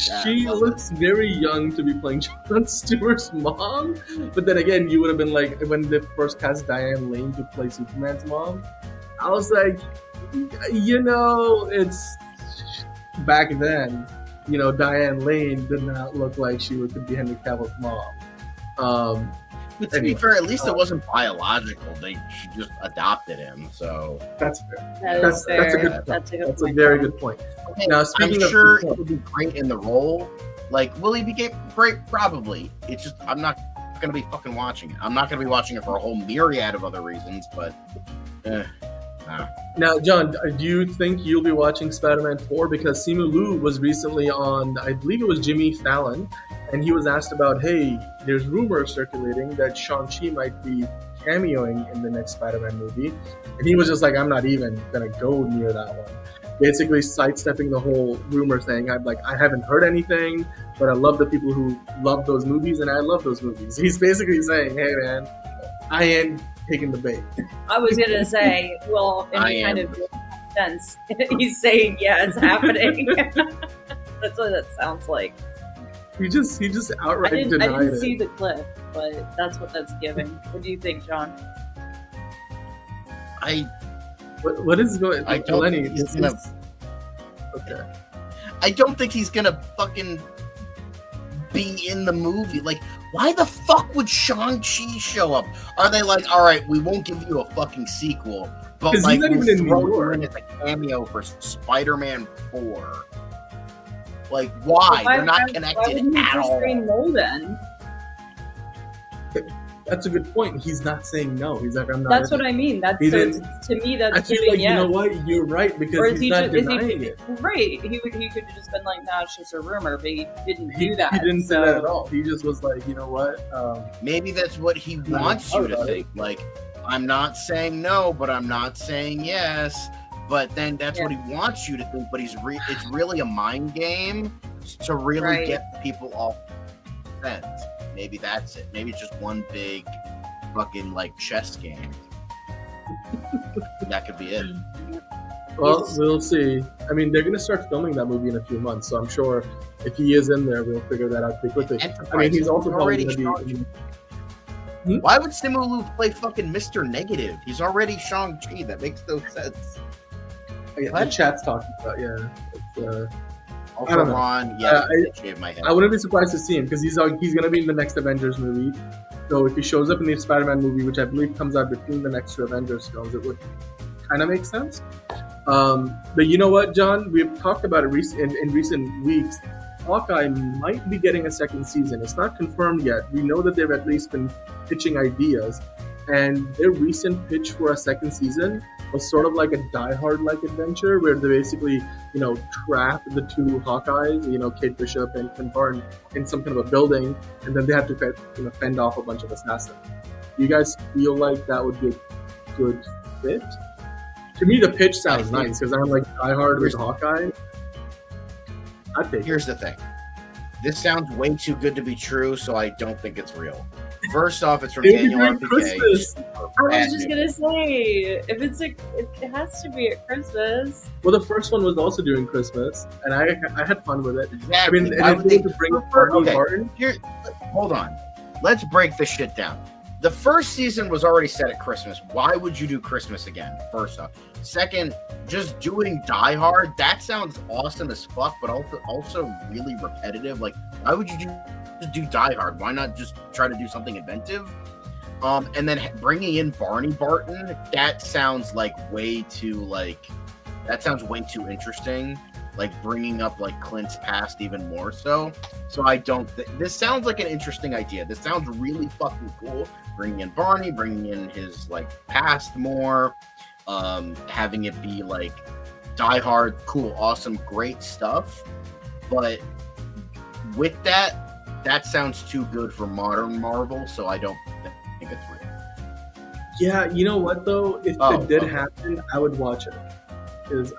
She looks very young to be playing Jon Stewart's mom, but then again, you would have been when they first cast Diane Lane to play Superman's mom. I was like, it's back then. Diane Lane did not look like she could be Henry Cavill's mom. But to be fair, at least it wasn't biological. She just adopted him, so that's fair. That's a good point. That's a very good point. Okay, now, I'm sure he would be great in the role. Will he be great? Probably. It's just I'm not going to be fucking watching it. I'm not going to be watching it for a whole myriad of other reasons, but. Now, John, do you think you'll be watching Spider-Man 4? Because Simu Liu was recently on, I believe it was Jimmy Fallon, and he was asked about, hey, there's rumors circulating that Shang-Chi might be cameoing in the next Spider-Man movie. And he was just like, I'm not even going to go near that one. Basically sidestepping the whole rumor thing. I haven't heard anything, but I love the people who love those movies, and I love those movies. He's basically saying, hey, man, taking the bait. I was gonna say, well, in I kind am. of sense, he's saying, yeah, it's happening. That's what that sounds like. He just I outright didn't denied it. see the clip, but that's what that's giving. What do you think, John? What is going? I don't Lenny, think he's this gonna- is- Okay. I don't think he's gonna fucking be in the movie. Like, why the fuck would Shang-Chi show up? Are they like, all right, we won't give you a fucking sequel, but 'Cause like, he's not we'll even in New throw you York. in as a cameo for Spider-Man 4. Like, why? They're not why connected wouldn't he at just all. say no then? That's a good point. He's not saying no. He's like, I'm not. That's what I mean. That's He so didn't- to me. That's I feel giving like yes. you know what? You're right Or because is he's not just, is denying he it. right? He could have just been like, "Nah, it's just a rumor," but he didn't He do that. didn't say so- that at all. He just was like, you know what? Maybe that's what he not wants even you to thought about think. Like, I'm not saying no, but I'm not saying yes. But then that's what he wants you to think. But it's really a mind game to really Right. get people off the fence. Maybe that's it. Maybe it's just one big fucking like chess game. That could be it. Well, we'll see. I mean, they're going to start filming that movie in a few months, so I'm sure if he is in there, we'll figure that out pretty quickly. I mean, he's also probably already going to be. Why would Simu Liu play fucking Mr. Negative? He's already Shang-Chi. That makes no sense. Yeah, the What? chat's talking about. Yeah. It's, I Also, don't know. Ron, yeah, I I shaved my head. I wouldn't be surprised to see him because he's going to be in the next Avengers movie. So if he shows up in the Spider-Man movie, which I believe comes out between the next two Avengers films, it would kind of make sense. But you know what, John? We've talked about it in recent weeks. Hawkeye might be getting a second season. It's not confirmed yet. We know that they've at least been pitching ideas. And their recent pitch for a second season was sort of like a Die Hard-like adventure where they basically, trap the two Hawkeyes, Kate Bishop and Clint Barton, in some kind of a building, and then they have to fend off a bunch of assassins. Do you guys feel like that would be a good fit? To me, the pitch sounds nice because I'm like Die Hard with Hawkeye. I think. Here's the thing. This sounds way too good to be true, so I don't think it's real. First off, it's from Maybe Daniel during RPK. Christmas. I was just gonna say, if it has to be at Christmas. Well, the first one was also during Christmas, and I had fun with it. Exactly. I mean, Why and would if they they to bring prefer- Barton okay. Barton. Here, hold on. Let's break this shit down. The first season was already set at Christmas. Why would you do Christmas again? First off. Second, just doing Die Hard, that sounds awesome as fuck, but also really repetitive. Like, why would you just do Die Hard? Why not just try to do something inventive? And then bringing in Barney Barton, that sounds way too interesting. Like bringing up Clint's past even more so. So I don't. This sounds like an interesting idea. This sounds really fucking cool. Bringing in Barney, bringing in his past more, having it be Die Hard, cool, awesome, great stuff. But with that sounds too good for modern Marvel. So I don't think it's real. Yeah, you know what though? If it did happen, I would watch it because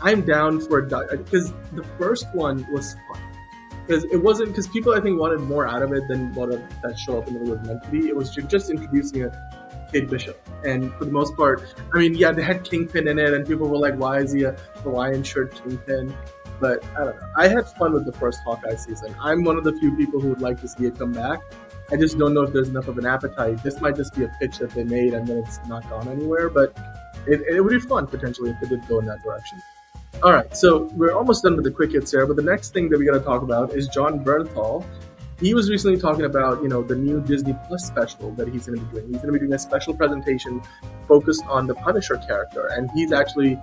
I'm down for because the first one was fun because it wasn't because people I think wanted more out of it than what that show ultimately was meant to be. It was just introducing a Kate Bishop, and for the most part, I mean, yeah, they had Kingpin in it, and people were like, "Why is he a Hawaiian shirt Kingpin?" But I don't know. I had fun with the first Hawkeye season. I'm one of the few people who would like to see it come back. I just don't know if there's enough of an appetite. This might just be a pitch that they made and then it's not gone anywhere, but it would be fun potentially if it did go in that direction. All right, so we're almost done with the quick hits here, but the next thing that we got to talk about is John Bernthal. He was recently talking about, the new Disney Plus special that he's going to be doing. He's going to be doing a special presentation focused on the Punisher character, and he's actually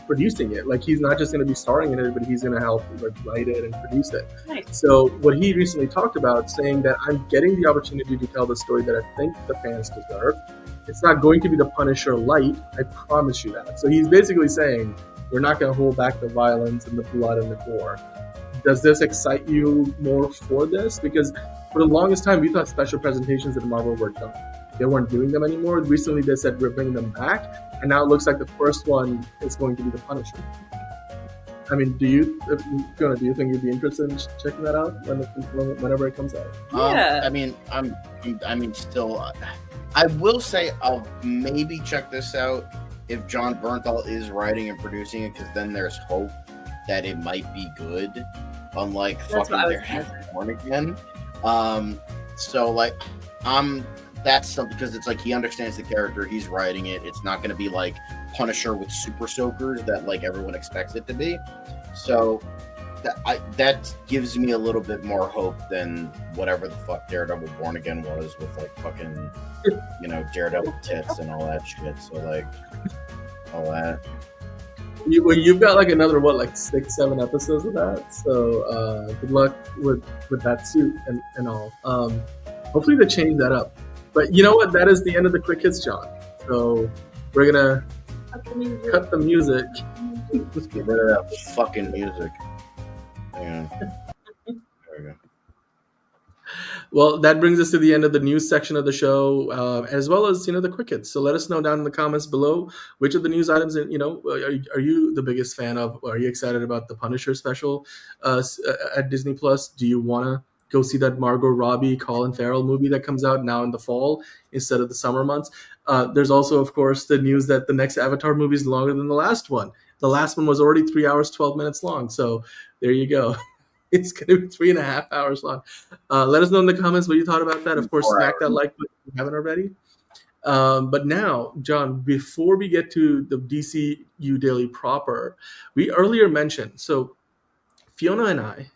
producing it. He's not just going to be starring in it, but he's going to help write it and produce it. Nice. So what he recently talked about, saying that I'm getting the opportunity to tell the story that I think the fans deserve. It's not going to be the Punisher light, I promise you that. So he's basically saying, we're not going to hold back the violence and the blood and the gore. Does this excite you more for this? Because for the longest time, we thought special presentations at Marvel were done. They weren't doing them anymore. Recently, they said we're bringing them back, and now it looks like the first one is going to be the Punisher. I mean, Fiona, do you think you'd be interested in checking that out whenever it comes out? Yeah. I mean, still, I will say I'll maybe check this out if John Bernthal is writing and producing it, because then there's hope that it might be good, unlike fucking They're Half Born Again. So like, that's something, because it's like he understands the character, he's writing it. It's not going to be like Punisher with super soakers that like everyone expects it to be. So that gives me a little bit more hope than whatever the fuck Daredevil Born Again was, with like fucking, you know, Daredevil tits and all that shit. So like, all that. You've got like another, what, like 6-7 episodes of that. So good luck with that suit and all. Hopefully they change that up. But you know what? That is the end of the quick hits, John. So we're gonna cut the music. Let's get rid of that fucking music. Yeah. There we go. Well, that brings us to the end of the news section of the show, as well as, you know, the quick hits. So let us know down in the comments below which of the news items, you know, are you the biggest fan of? Are you excited about the Punisher special at Disney Plus? Do you want to go see that Margot Robbie, Colin Farrell movie that comes out now in the fall instead of the summer months? There's also, of course, the news that the next Avatar movie is longer than the last one. The last one was already 3 hours, 12 minutes long. So there you go. It's going to be 3.5 hours long. Let us know in the comments what you thought about that. Of course, smack that like button if you haven't already. But now, John, before we get to the DCU Daily proper, we earlier mentioned, so Fiona and I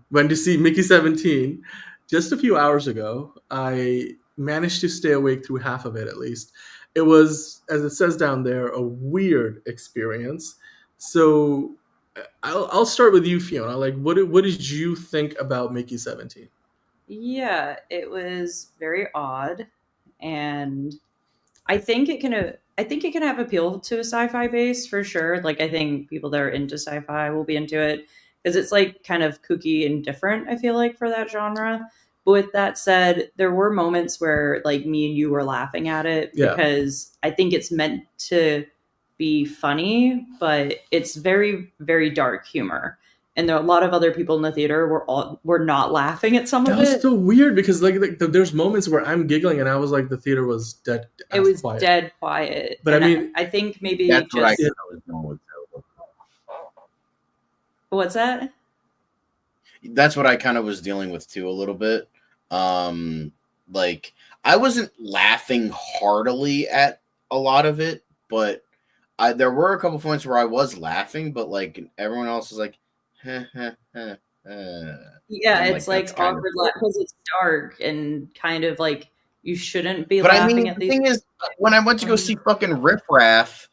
went to see Mickey 17 just a few hours ago. I managed to stay awake through half of it, at least. It was, as it says down there, a weird experience. So I'll start with you, Fiona. Like, what did you think about Mickey 17? Yeah, it was very odd, and I think it can have appeal to a sci-fi base for sure. Like, I think people that are into sci-fi will be into it because it's like kind of kooky and different, I feel like, for that genre. But with that said, there were moments where like me and you were laughing at it because I think it's meant to be funny, but it's very, very dark humor. And there are a lot of other people in the theater were not laughing at some of it. That was so weird because like there's moments where I'm giggling and I was like, the theater was dead. It was quiet. Dead quiet. But and I mean, I think maybe that's just what I was going with. What's that? That's what I kind of was dealing with too a little bit. Like, I wasn't laughing heartily at a lot of it, but there were a couple points where I was laughing, but like everyone else was like, yeah, it's like awkward laugh because it's dark and kind of like you shouldn't be but laughing I mean, at the these. thing is, when I went to go see fucking Riff Raff,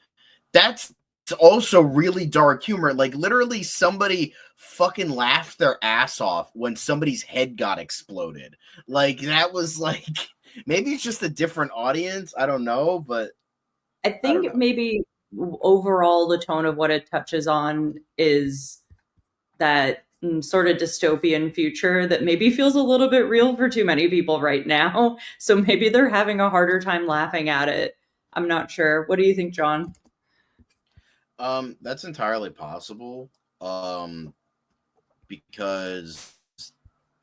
that's also really dark humor. Like, literally somebody fucking laughed their ass off when somebody's head got exploded. Like, that was like, maybe it's just a different audience. I don't know, but I think maybe overall the tone of what it touches on is that sort of dystopian future that maybe feels a little bit real for too many people right now. So maybe they're having a harder time laughing at it. I'm not sure. What do you think, John? That's entirely possible. Because it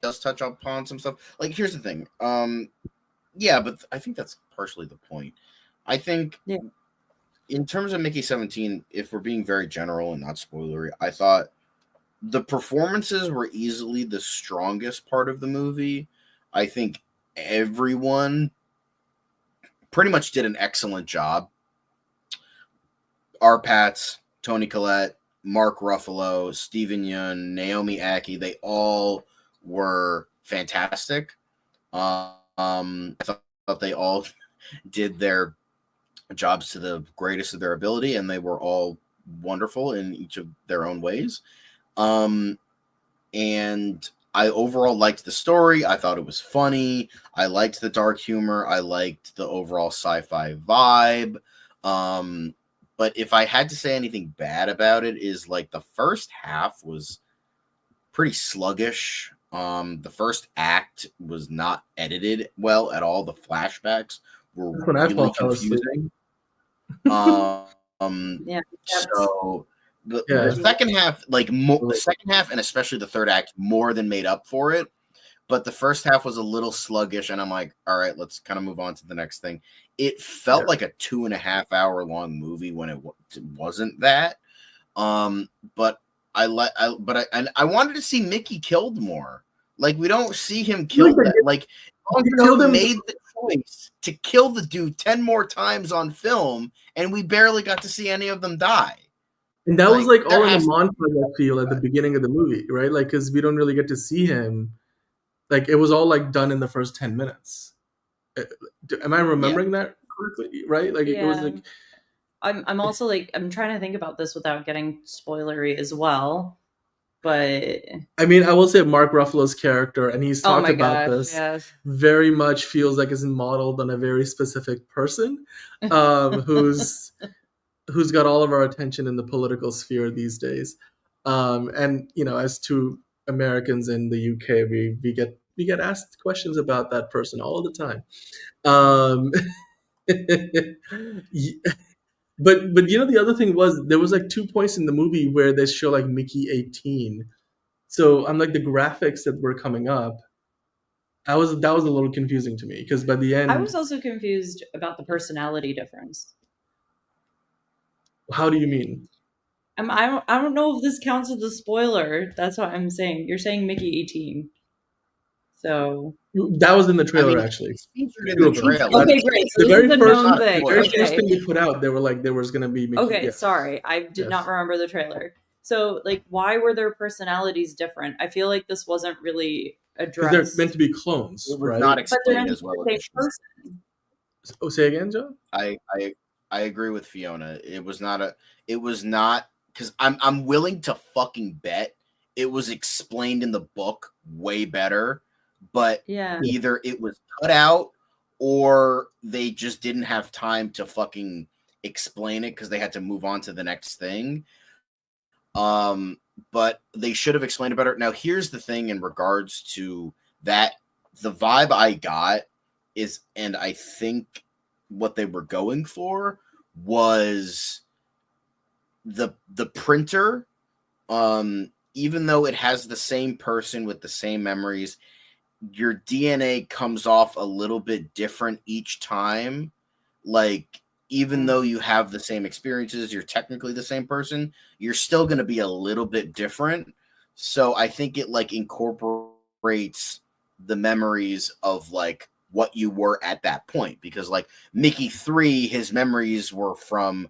does touch upon some stuff. Like, here's the thing. Yeah, but I think that's partially the point. I think in terms of Mickey 17, if we're being very general and not spoilery, I thought the performances were easily the strongest part of the movie. I think everyone pretty much did an excellent job. Pats, Toni Collette, Mark Ruffalo, Steven Yeun, Naomi Ackie, they all were fantastic. I thought they all did their jobs to the greatest of their ability, and they were all wonderful in each of their own ways. And I overall liked the story. I thought it was funny. I liked the dark humor. I liked the overall sci-fi vibe. But if I had to say anything bad about it, is like the first half was pretty sluggish. The first act was not edited well at all. The flashbacks were really confusing. So the second half, the second half, and especially the third act, more than made up for it. but the first half was a little sluggish, and I'm like, all right, let's kind of move on to the next thing. It felt like a 2.5 hour long movie when it wasn't that. But I wanted to see Mickey killed more. Like, we don't see him killed. Like, Alonso made the choice to kill the dude 10 more times on film, and we barely got to see any of them die. And that was like all in the montage, I feel, at the beginning of the movie, right? Like, because we don't really get to see him. Like, it was all like done in the first 10 minutes. Am I remembering that correctly? Right? Like, it was like. I'm also like, I'm trying to think about this without getting spoilery as well. But I mean, I will say Mark Ruffalo's character, and he's talked about this, very much feels like it's modeled on a very specific person who's got all of our attention in the political sphere these days. And you know, as two Americans in the UK, we get asked questions about that person all the time. But you know, the other thing was there was like 2 points in the movie where they show like Mickey 18. So I'm like, the graphics that were coming up, that was a little confusing to me, because by the end I was also confused about the personality difference. How do you mean? I don't know if this counts as a spoiler. That's what I'm saying. You're saying Mickey 18. So that was in the trailer, actually. In the trailer. Okay, great. So the very first thing they put out, they were like, there was going to be Mickey. Okay, sorry. I did not remember the trailer. So, like, why were their personalities different? I feel like this wasn't really addressed. They're meant to be clones, right? Not explained as well. Oh, say again, John? I agree with Fiona. It was not because I'm willing to fucking bet it was explained in the book way better, but either it was cut out or they just didn't have time to fucking explain it because they had to move on to the next thing. But they should have explained it better. Now, here's the thing in regards to that. The vibe I got is, and I think what they were going for was the printer, even though it has the same person with the same memories, your DNA comes off a little bit different each time. Like, even though you have the same experiences, you're technically the same person, you're still going to be a little bit different. So I think it like incorporates the memories of like what you were at that point, because like Mickey 3, his memories were from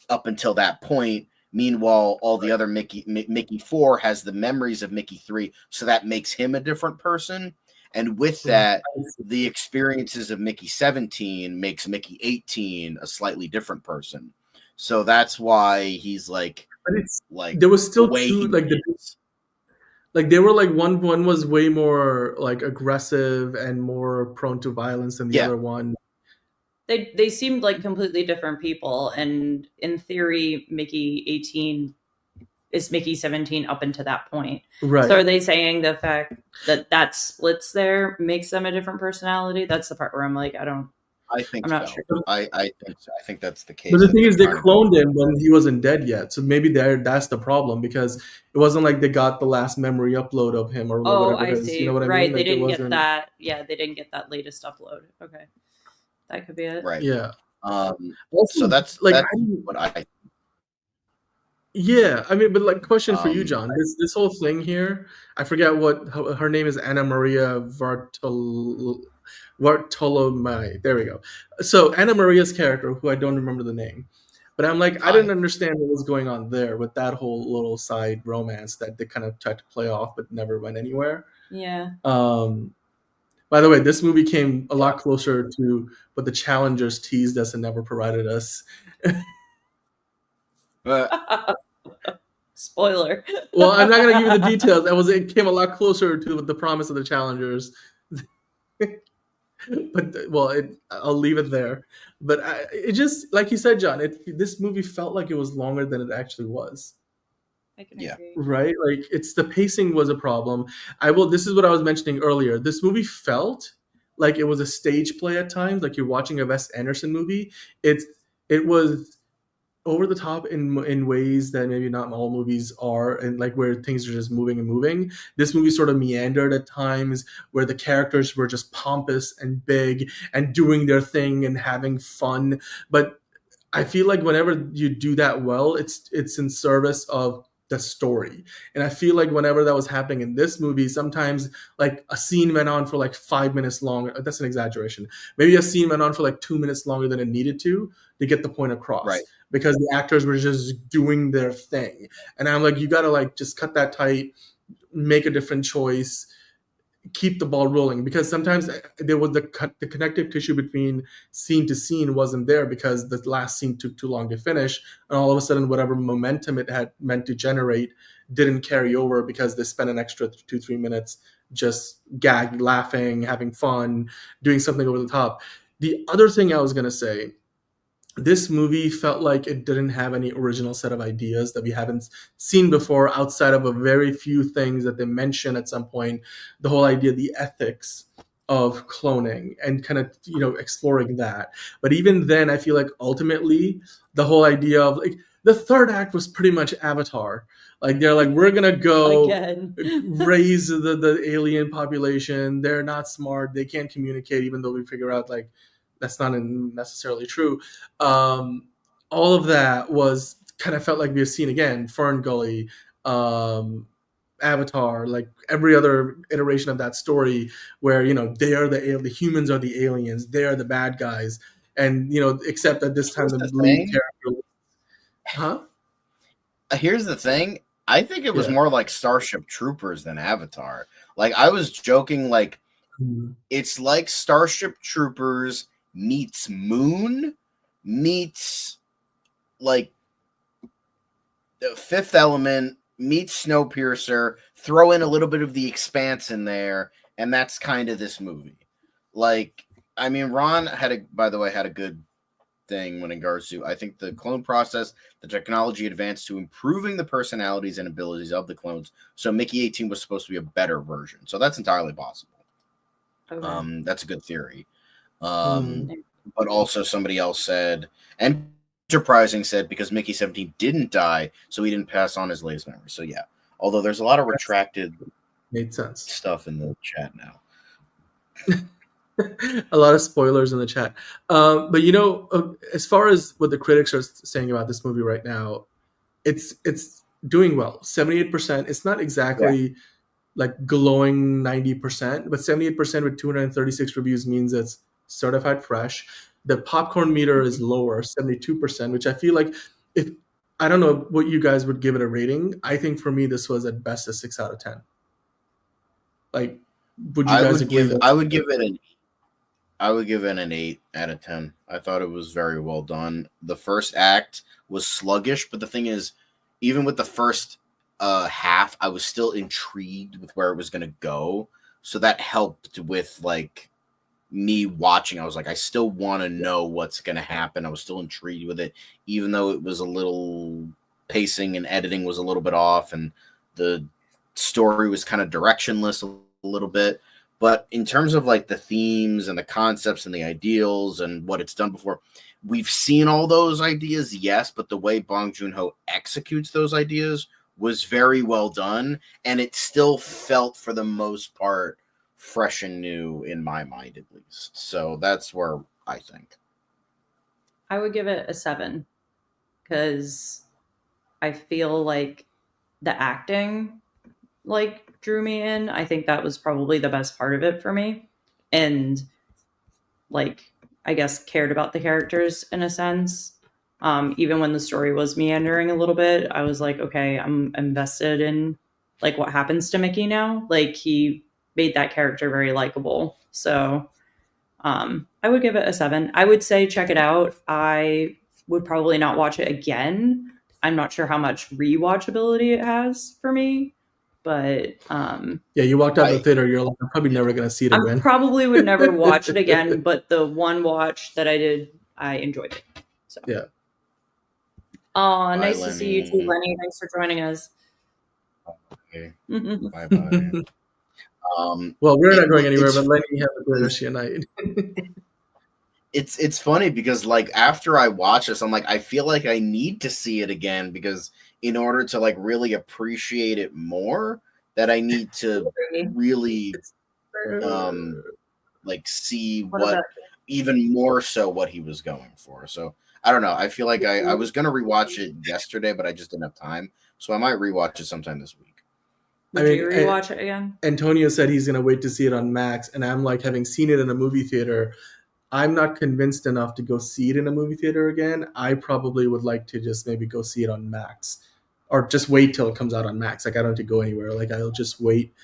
up until that point. Meanwhile, all the other Mickey 4 has the memories of Mickey 3, so that makes him a different person. And with that, the experiences of Mickey 17 makes Mickey 18 a slightly different person. So that's why he's like, but it's like there was still two, like they were like one was way more like aggressive and more prone to violence than the other one. They seemed like completely different people, and in theory, Mickey 18 is Mickey 17 up until that point. Right. So are they saying the fact that splits there makes them a different personality? That's the part where I'm like, I'm not sure. I think that's the case. But the thing is, they cloned him when he wasn't dead yet. So maybe that's the problem, because it wasn't like they got the last memory upload of him or whatever. I see. You know what I mean? Right. Like, they didn't get that. Yeah, they didn't get that latest upload. Okay. That could be it. Right. Yeah. So that's what I. Yeah, I mean, but like, question for you, John. This whole thing here, I forget what her name is. Anna Maria Bartolomei. There we go. So Anna Maria's character, who I don't remember the name, but I'm like, I didn't understand what was going on there with that whole little side romance that they kind of tried to play off, but never went anywhere. Yeah. By the way, this movie came a lot closer to what the Challengers teased us and never provided us. Spoiler. Well, I'm not going to give you the details. It came a lot closer to the promise of the Challengers. But I'll leave it there. But it just, like you said, John, this movie felt like it was longer than it actually was. I can agree. Right? Like, the pacing was a problem. This is what I was mentioning earlier. This movie felt like it was a stage play at times, like you're watching a Wes Anderson movie. It was over the top in ways that maybe not all movies are, and like where things are just moving and moving. This movie sort of meandered at times, where the characters were just pompous and big and doing their thing and having fun. But I feel like whenever you do that well, it's in service of the story. And I feel like whenever that was happening in this movie, sometimes like a scene went on for like 5 minutes longer. That's an exaggeration. Maybe a scene went on for like 2 minutes longer than it needed to get the point across. Right. Because the actors were just doing their thing. And I'm like, you gotta like just cut that tight, make a different choice, keep the ball rolling, because sometimes there was the connective tissue between scene to scene wasn't there because the last scene took too long to finish, and all of a sudden whatever momentum it had meant to generate didn't carry over because they spent an extra 2-3 minutes just laughing, having fun, doing something over the top. The other thing I was going to say, this movie felt like it didn't have any original set of ideas that we haven't seen before, outside of a very few things that they mention at some point. The whole idea, the ethics of cloning, and kind of, exploring that. But even then, I feel like ultimately the whole idea of like the third act was pretty much Avatar. Like they're like, we're gonna go Again. raise the alien population. They're not smart. They can't communicate, even though we figure out like that's not necessarily true. All of that was kind of felt like we have seen again, Fern Gully, Avatar, like every other iteration of that story, where they are the humans are the aliens, they are the bad guys, and except that this time the lead character. Huh? Here's the thing. I think it was more like Starship Troopers than Avatar. Like I was joking, like it's like Starship Troopers meets Moon meets like the Fifth Element meets Snowpiercer, throw in a little bit of The Expanse in there, and that's kind of this movie. Like, I mean, Ron by the way, had a good thing when in Garzu. I think the clone process, the technology advanced to improving the personalities and abilities of the clones. So Mickey 18 was supposed to be a better version. So that's entirely possible. Okay. That's a good theory. But also somebody else said, Enterprising said, because Mickey 17 didn't die, so he didn't pass on his latest memory. So yeah, although there's a lot of retracted made sense stuff in the chat now. A lot of spoilers in the chat. But as far as what the critics are saying about this movie right now, it's doing well. 78%. It's not exactly like glowing 90%, but 78% with 236 reviews means it's certified fresh. The popcorn meter is lower, 72%, which I feel like, if I don't know what you guys would give it a rating. I think for me this was at best a 6 out of 10. Like, would you guys agree? I would give it an 8 out of 10. I thought it was very well done. The first act was sluggish, but the thing is, even with the first half, I was still intrigued with where it was going to go. So that helped with like me watching. I was like, I still want to know what's going to happen. I was still intrigued with it, even though it was a little pacing and editing was a little bit off, and the story was kind of directionless a little bit. But in terms of like the themes and the concepts and the ideals and what it's done before, we've seen all those ideas, yes, but the way Bong Joon-ho executes those ideas was very well done, and it still felt, for the most part, fresh and new in my mind, at least. So that's where I think. I would give it a 7 because I feel like the acting like drew me in. I think that was probably the best part of it for me, and like I guess cared about the characters in a sense. Even when the story was meandering a little bit, I was like, okay, I'm invested in like what happens to Mickey now. Like he made that character very likable. So I would give it a 7. I would say check it out. I would probably not watch it again. I'm not sure how much rewatchability it has for me, but yeah, you walked out of the theater, you're like, I'm probably never going to see it again. I probably would never watch it again, but the one watch that I did, I enjoyed it. So yeah. Oh, nice to see you too, Lenny. Thanks for joining us. Okay. Bye-bye. Well, we're not going anywhere, but Lenny, have a good rest of your night. It's funny because like after I watch this, I'm like, I feel like I need to see it again because in order to like really appreciate it more, that I need to really like see what even more so what he was going for. So I don't know. I feel like I was gonna rewatch it yesterday, but I just didn't have time. So I might rewatch it sometime this week. Would you rewatch it again? Antonio said he's gonna wait to see it on Max, and I'm like, having seen it in a movie theater, I'm not convinced enough to go see it in a movie theater again. I probably would like to just maybe go see it on Max, or just wait till it comes out on Max. Like I don't have to go anywhere. Like I'll just wait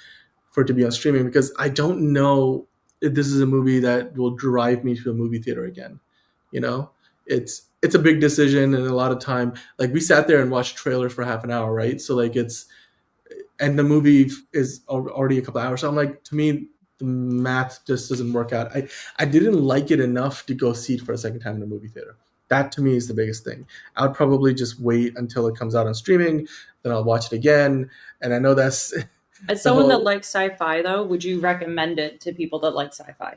for it to be on streaming because I don't know if this is a movie that will drive me to a movie theater again. You know, it's a big decision, and a lot of time, like we sat there and watched trailers for half an hour, right? So like and the movie is already a couple hours. So I'm like, to me, the math just doesn't work out. I didn't like it enough to go see it for a second time in a movie theater. That to me is the biggest thing. I would probably just wait until it comes out on streaming, then I'll watch it again. And I know that's as someone that likes sci-fi, though, would you recommend it to people that like sci-fi?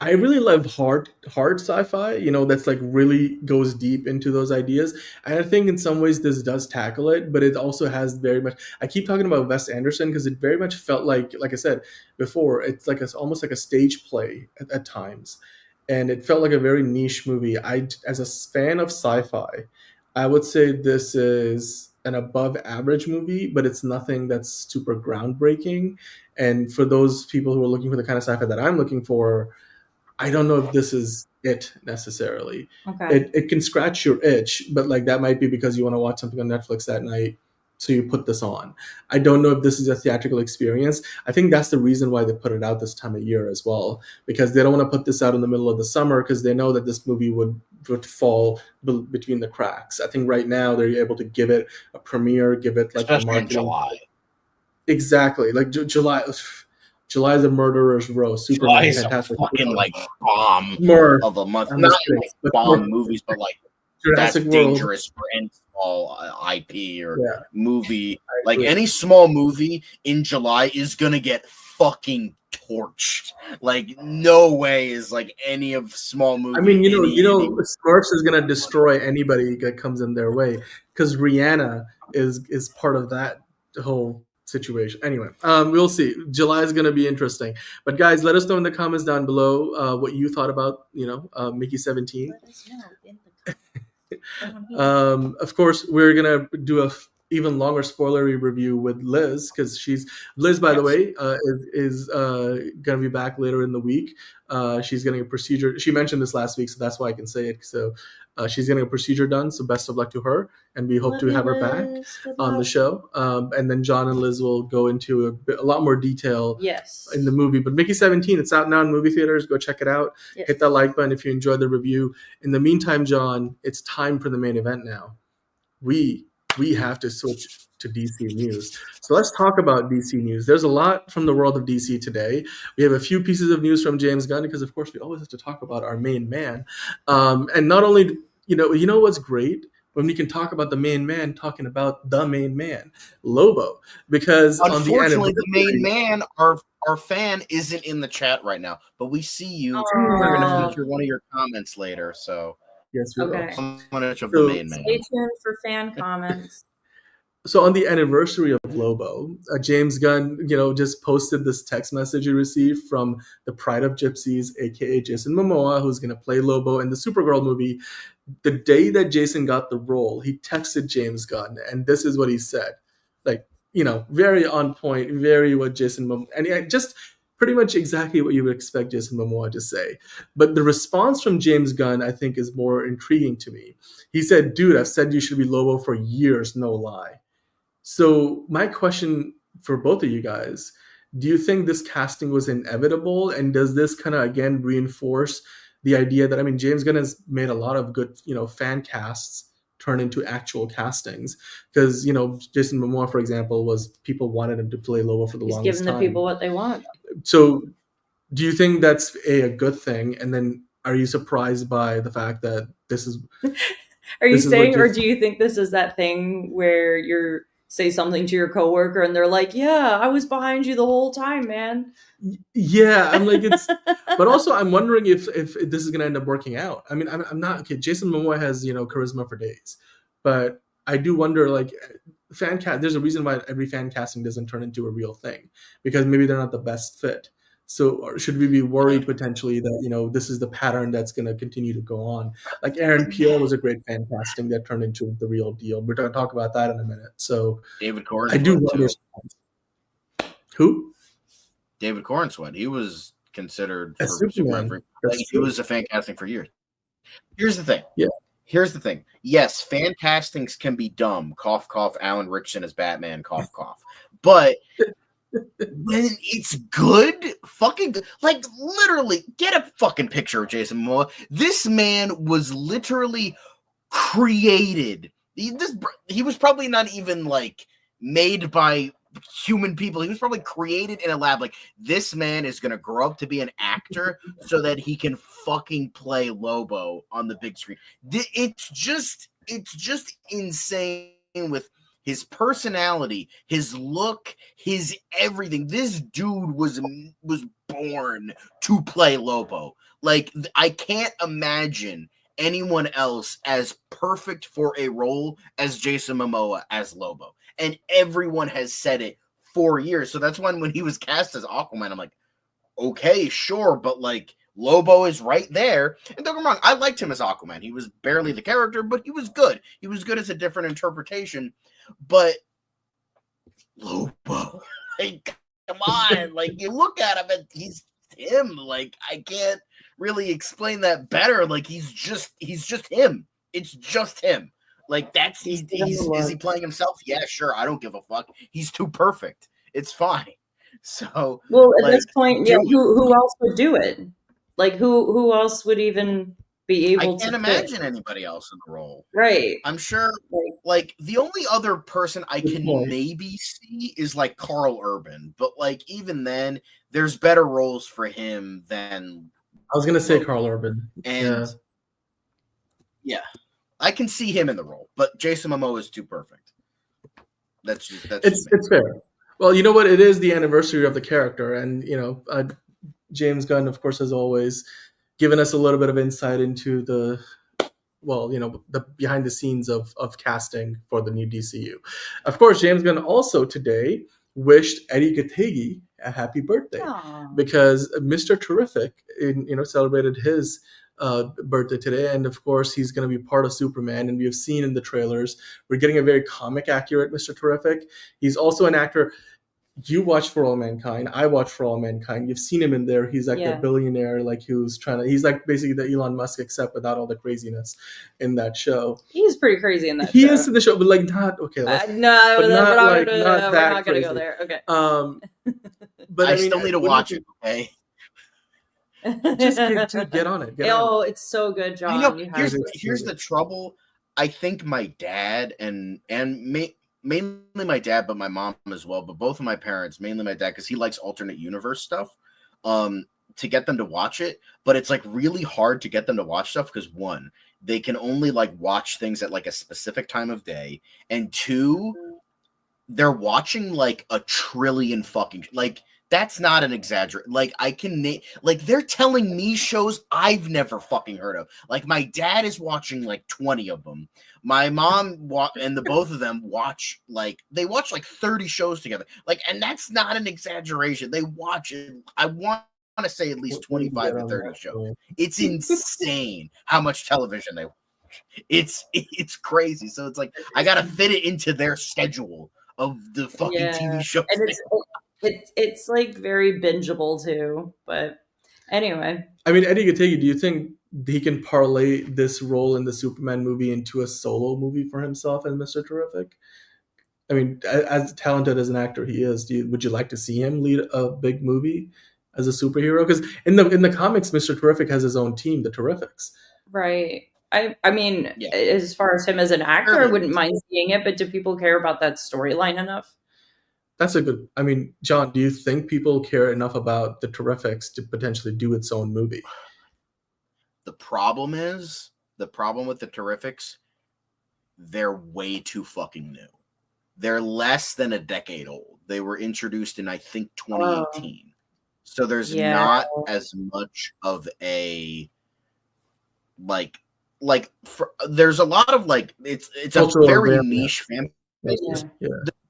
I really love hard sci-fi, you know, that's like really goes deep into those ideas. And I think in some ways this does tackle it, but it also has very much, I keep talking about Wes Anderson because it very much felt like I said before, it's like almost like a stage play at times. And it felt like a very niche movie. As a fan of sci-fi, I would say this is an above average movie, but it's nothing that's super groundbreaking. And for those people who are looking for the kind of sci-fi that I'm looking for, I don't know if this is it necessarily. Okay. It can scratch your itch, but like that might be because you want to watch something on Netflix that night, so you put this on. I don't know if this is a theatrical experience. I think that's the reason why they put it out this time of year as well, because they don't want to put this out in the middle of the summer because they know that this movie would fall between the cracks. I think right now they're able to give it a premiere, give it like especially a marketing. in July. Exactly, like July. July is a murderer's row. July is fantastic. A fucking like bomb of a month. I'm Not just like bomb movies, but like Jurassic that's World. dangerous for any small IP or Yeah. movie. I Like agree. any small movie in July is gonna get fucking torched. Like no way is like any of small movie. I mean, you know, Smurfs is gonna destroy anybody that comes in their way because Rihanna is part of that whole situation. Anyway, we'll see. July is gonna be interesting. But guys, let us know in the comments down below what you thought about Mickey 17. Let us know in the comments. Of course, we're gonna do a even longer spoilery review with Liz because Liz, by the way, is gonna be back later in the week. She's getting a procedure. She mentioned this last week, so that's why I can say it. So she's getting a procedure done. So best of luck to her, and we hope to have her back on the show. And then John and Liz will go into a lot more detail in the movie. But Mickey 17, it's out now in movie theaters. Go check it out. Yes. Hit that like button if you enjoyed the review. In the meantime, John, it's time for the main event now. We have to switch to DC news. So let's talk about DC news. There's a lot from the world of DC today. We have a few pieces of news from James Gunn because, of course, we always have to talk about our main man. And not only, you know what's great? When we can talk about the main man, talking about the main man, Lobo. Because unfortunately, the main man, our fan, isn't in the chat right now. But we see you. We're going to feature one of your comments later. So yes, we will. The main man. Stay tuned for fan comments. So on the anniversary of Lobo, James Gunn, just posted this text message he received from the Pride of Gypsies, aka Jason Momoa, who's going to play Lobo in the Supergirl movie. The day that Jason got the role, he texted James Gunn, and this is what he said. Like, very on point, very what Jason Momoa, and just pretty much exactly what you would expect Jason Momoa to say. But the response from James Gunn, I think, is more intriguing to me. He said, "Dude, I've said you should be Lobo for years, no lie." So my question for both of you guys, do you think this casting was inevitable? And does this kind of, again, reinforce the idea that, James Gunn has made a lot of good, fan casts turn into actual castings? Because, Jason Momoa, for example, people wanted him to play Lobo for the longest time. He's giving the people what they want. So do you think that's a good thing? And then are you surprised by the fact that this is... Are you saying, or do you think this is that thing where you're say something to your coworker and they're like, yeah, I was behind you the whole time, man. Yeah, I'm like, it's, but also I'm wondering if this is gonna end up working out. I mean, I'm not, okay. Jason Momoa has, charisma for days, but I do wonder, like, fan cast. There's a reason why every fan casting doesn't turn into a real thing, because maybe they're not the best fit. So, or should we be worried potentially that this is the pattern that's going to continue to go on? Like Aaron Pierre was a great fan casting that turned into the real deal. We're going to talk about that in a minute. So David Cornsweet. I do wonder. Who? David Cornsweet. He was considered for Superman. He was a fan casting for years. Here's the thing. Yeah. Here's the thing. Yes, fan castings can be dumb. Cough, cough. Alan Rickson as Batman. Cough, cough. But when it's good, fucking good. Like, literally, get a fucking picture of Jason Momoa. This man was literally created. He was probably not even, like, made by human people. He was probably created in a lab. Like, this man is going to grow up to be an actor so that he can fucking play Lobo on the big screen. It's just insane with his personality, his look, his everything. This dude was born to play Lobo. Like, I can't imagine anyone else as perfect for a role as Jason Momoa as Lobo. And everyone has said it for years. So that's when he was cast as Aquaman, I'm like, okay, sure, but like, Lobo is right there. And don't get me wrong, I liked him as Aquaman. He was barely the character, but he was good. He was good as a different interpretation. But Lobo, like, come on, like, you look at him and he's him. Like, I can't really explain that better. Like, he's just him. It's just him. Like, is he playing himself? Yeah, sure. I don't give a fuck. He's too perfect. It's fine. So, well, at this point, yeah, who else would do it? Like, who else would even be able to? I can't imagine anybody else in the role. Right. I'm sure. Like, the only other person I can maybe see is like Carl Urban, but like, even then, there's better roles for him than. I was gonna say Carl Urban, and yeah, I can see him in the role, but Jason Momoa is too perfect. It's fair. Well, you know what? It is the anniversary of the character, and James Gunn, of course, has always given us a little bit of insight into the behind the scenes of casting for the new DCU. Of course, James Gunn also today wished Eddie Gattegi a happy birthday. Aww. Because Mr. Terrific, celebrated his birthday today, and of course he's going to be part of Superman, and we have seen in the trailers we're getting a very comic accurate Mr. Terrific. He's also an actor. You watch For All Mankind. I watch For All Mankind. You've seen him in there. He's like the billionaire, like he's like basically the Elon Musk, except without all the craziness in that show. He's pretty crazy in that show. He is in the show, but like not okay. We're not not gonna go there. Okay. But I still need to watch it. Okay. Just get on it. It's so good, John. Here's the trouble. I think my dad and mainly my dad, but my mom as well, but both of my parents, mainly my dad, because he likes alternate universe stuff, to get them to watch it. But it's like really hard to get them to watch stuff because, one, they can only like watch things at like a specific time of day, and two, they're watching like a trillion fucking that's not an exaggerate. Like, I can like, they're telling me shows I've never fucking heard of. Like, my dad is watching like 20 of them. My mom and the both of them watch like 30 shows together. Like, and that's not an exaggeration. They watch it. I want to say at least 25 to 30 shows. It's insane how much television they watch. It's crazy. So it's like I gotta fit it into their schedule of the fucking TV shows. And it's like very bingeable too, but anyway. I mean, Eddie Gattegi, do you think he can parlay this role in the Superman movie into a solo movie for himself as Mr. Terrific? I mean, as talented as an actor he is, would you like to see him lead a big movie as a superhero? Because in the comics, Mr. Terrific has his own team, the Terrifics. Right. I mean, as far as him as an actor, I wouldn't mind seeing it, but do people care about that storyline enough? That's a good. I mean, John, do you think people care enough about the Terrifics to potentially do its own movie? The problem with the Terrifics, they're way too fucking new. they're less than a decade old. They were introduced in, I think, 2018. So there's not as much of a there's a lot of it's cultural, a very niche fan base.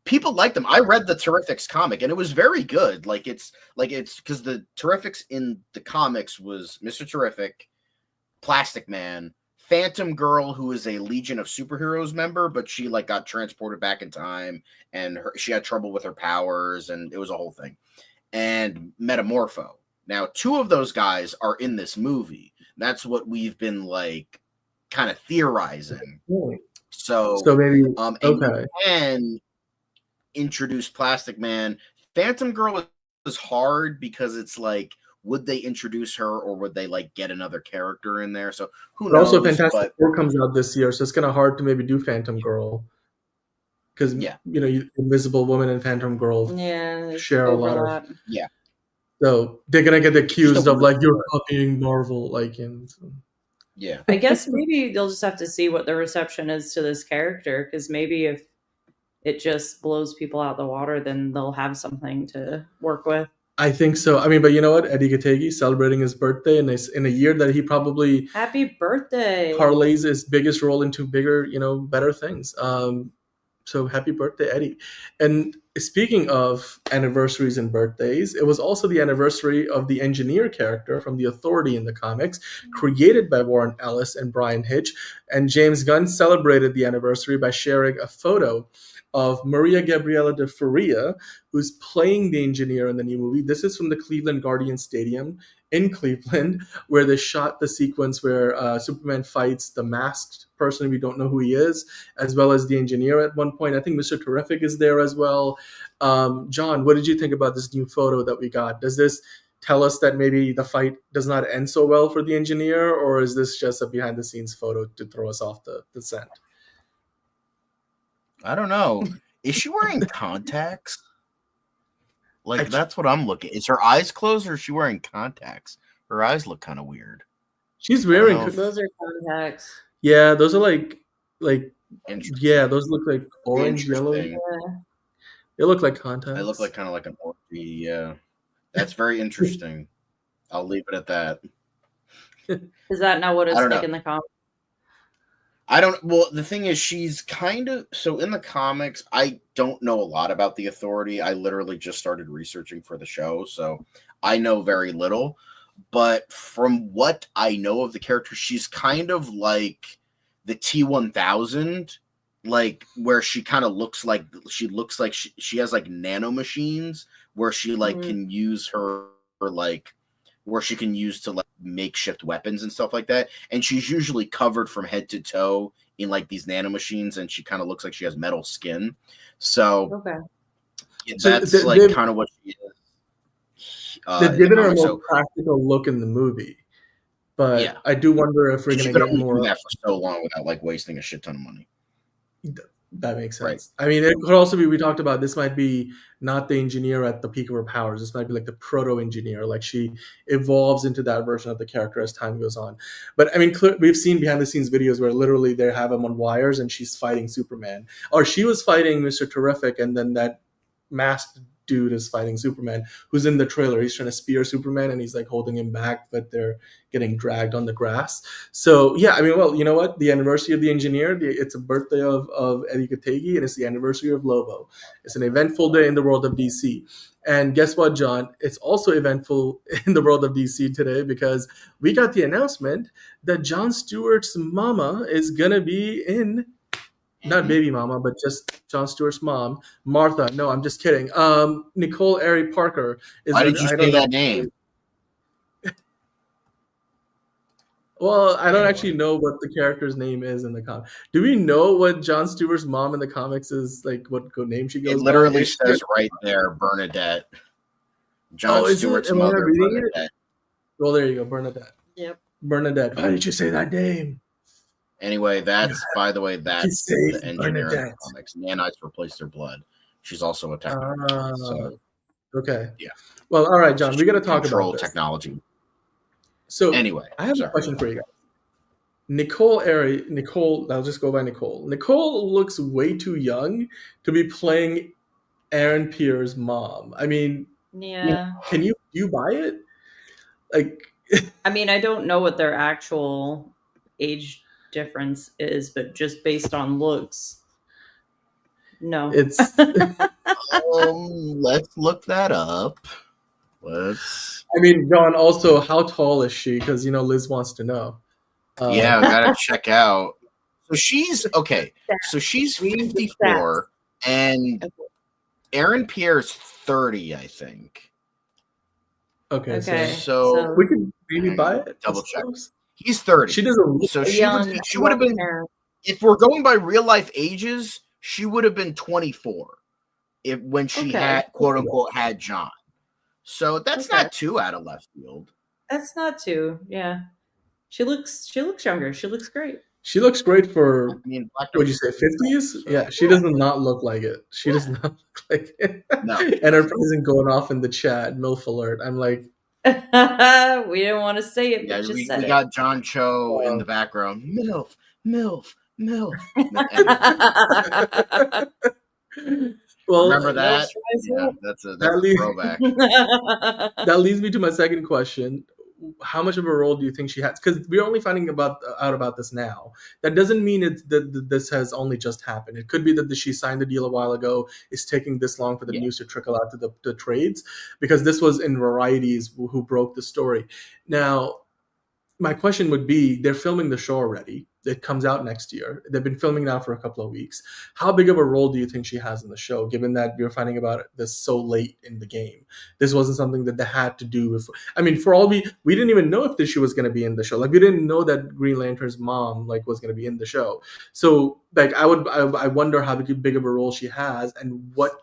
People like them. I read the Terrifics comic and it was very good. It's because the Terrifics in the comics was Mr. Terrific, Plastic Man, Phantom Girl, who is a Legion of Superheroes member, but she got transported back in time and she had trouble with her powers and it was a whole thing. And Metamorpho. Now, 2 of those guys are in this movie. That's what we've been kind of theorizing. So maybe okay. And introduce Plastic Man. Phantom Girl is hard because it's would they introduce her or would they get another character in there? So who knows? Also, Fantastic Four comes out this year, so it's kind of hard to maybe do Phantom Girl because Invisible Woman and Phantom Girl share a lot of So they're gonna get accused of you're copying Marvel, I guess maybe they'll just have to see what the reception is to this character, because maybe if it just blows people out the water, then they'll have something to work with. I think so. I mean, but you know what? Eddie Kategi celebrating his birthday in a year that he probably happy birthday parlays his biggest role into bigger, better things. So happy birthday, Eddie. And speaking of anniversaries and birthdays, it was also the anniversary of the engineer character from The Authority in the comics, created by Warren Ellis and Brian Hitch. And James Gunn celebrated the anniversary by sharing a photo of Maria Gabriela de Faria, who's playing the engineer in the new movie. This is from the Cleveland Guardian Stadium in Cleveland, where they shot the sequence where Superman fights the masked person. We don't know who he is, as well as the engineer at one point. I think Mr. Terrific is there as well. John, what did you think about this new photo that we got? Does this tell us that maybe the fight does not end so well for the engineer, or is this just a behind-the-scenes photo to throw us off the scent? I don't know. Is she wearing contacts? That's what I'm looking. Is her eyes closed or is she wearing contacts? Her eyes look kind of weird. She's wearing those are contacts. Yeah, those are those look like orange, yellow. Yeah. They look like contacts. They look kind of like an orgy. Yeah, that's very interesting. I'll leave it at that. Is that not what it's in the comics? Well, the thing is, she's kind of, so in the comics, I don't know a lot about the Authority. I literally just started researching for the show, so I know very little. But from what I know of the character, she's kind of like the T-1000, where she kind of looks like she has nanomachines where she can use her where she can use to makeshift weapons and stuff like that. And she's usually covered from head to toe in these nanomachines, and she kind of looks like she has metal skin. So that's kind of what she is. They've given her a more practical look in the movie. But I do wonder if we're going to get more do that for so long without wasting a shit ton of money. That makes sense. Right. I mean, it could also be, we talked about, this might be not the engineer at the peak of her powers. This might be the proto-engineer. She evolves into that version of the character as time goes on. But I mean, we've seen behind-the-scenes videos where literally they have him on wires and she's fighting Superman. Or she was fighting Mr. Terrific, and then that masked dude is fighting Superman, who's in the trailer. He's trying to spear Superman and he's holding him back, but they're getting dragged on the grass. So yeah, I mean, well, you know what? The anniversary of the engineer, it's a birthday of Eddie Kategi, and it's the anniversary of Lobo. It's an eventful day in the world of DC. And guess what, John? It's also eventful in the world of DC today, because we got the announcement that Jon Stewart's mama is gonna be in, not baby mama, but just Jon Stewart's mom, Martha. No, I'm just kidding. Nicole Ari Parker. Why did you say that name? Well, I don't actually know what the character's name is in the comic. Do we know what Jon Stewart's mom in the comics is, what name she goes by? It literally says right there, Bernadette. Jon Stewart's mother, Bernadette. Well, there you go, Bernadette. Yep. Bernadette. Why did you say that name? Anyway, by the way, that's the engineer in the comics. Nanites replaced her blood. She's also a technical. So, okay. Yeah. Well, all right, John, we got to talk about this. Technology. So anyway, I have a question for you guys. Nicole Ari, Nicole, I'll just go by Nicole. Nicole looks way too young to be playing Aaron Pierre's mom. I mean, Yeah. can you buy it? Like, I mean, I don't know what their actual age difference is, but just based on looks, no. it's. Let's look that up. Let's. I mean, John. Also, how tall is she? Because Liz wants to know. Yeah, I gotta check out. So she's okay. So she's 54, and Aaron Pierre's 30, I think. Okay. So we could maybe buy it. Double check. He's 30. She doesn't look So young. she would have been. If we're going by real life ages, she would have been 24 when she had quote unquote had John. So that's not too out of left field. That's not too. Yeah. She looks younger. She looks great. She looks great for, I mean, would you say 50s? Yeah, she does not look like it. She does not look like it. No. And her present going off in the chat, MILF alert. I'm like, we didn't want to say it, yeah, but we said got John Cho in the background. MILF, MILF, MILF. Well, remember that? Yeah, that's a throwback. That leads me to my second question. How much of a role do you think she has? Because we're only finding out about this now. That doesn't mean that this has only just happened. It could be that she signed the deal a while ago. It's taking this long for the news to trickle out to the trades, because this was in Varieties who broke the story. Now, my question would be, they're filming the show already. It comes out next year. They've been filming now for a couple of weeks. How big of a role do you think she has in the show, given that we're finding about this so late in the game? This wasn't something that they had to do with. I mean, for all we didn't even know if she was going to be in the show. Like, we didn't know that Green Lantern's mom was going to be in the show. So I wonder how big of a role she has, and what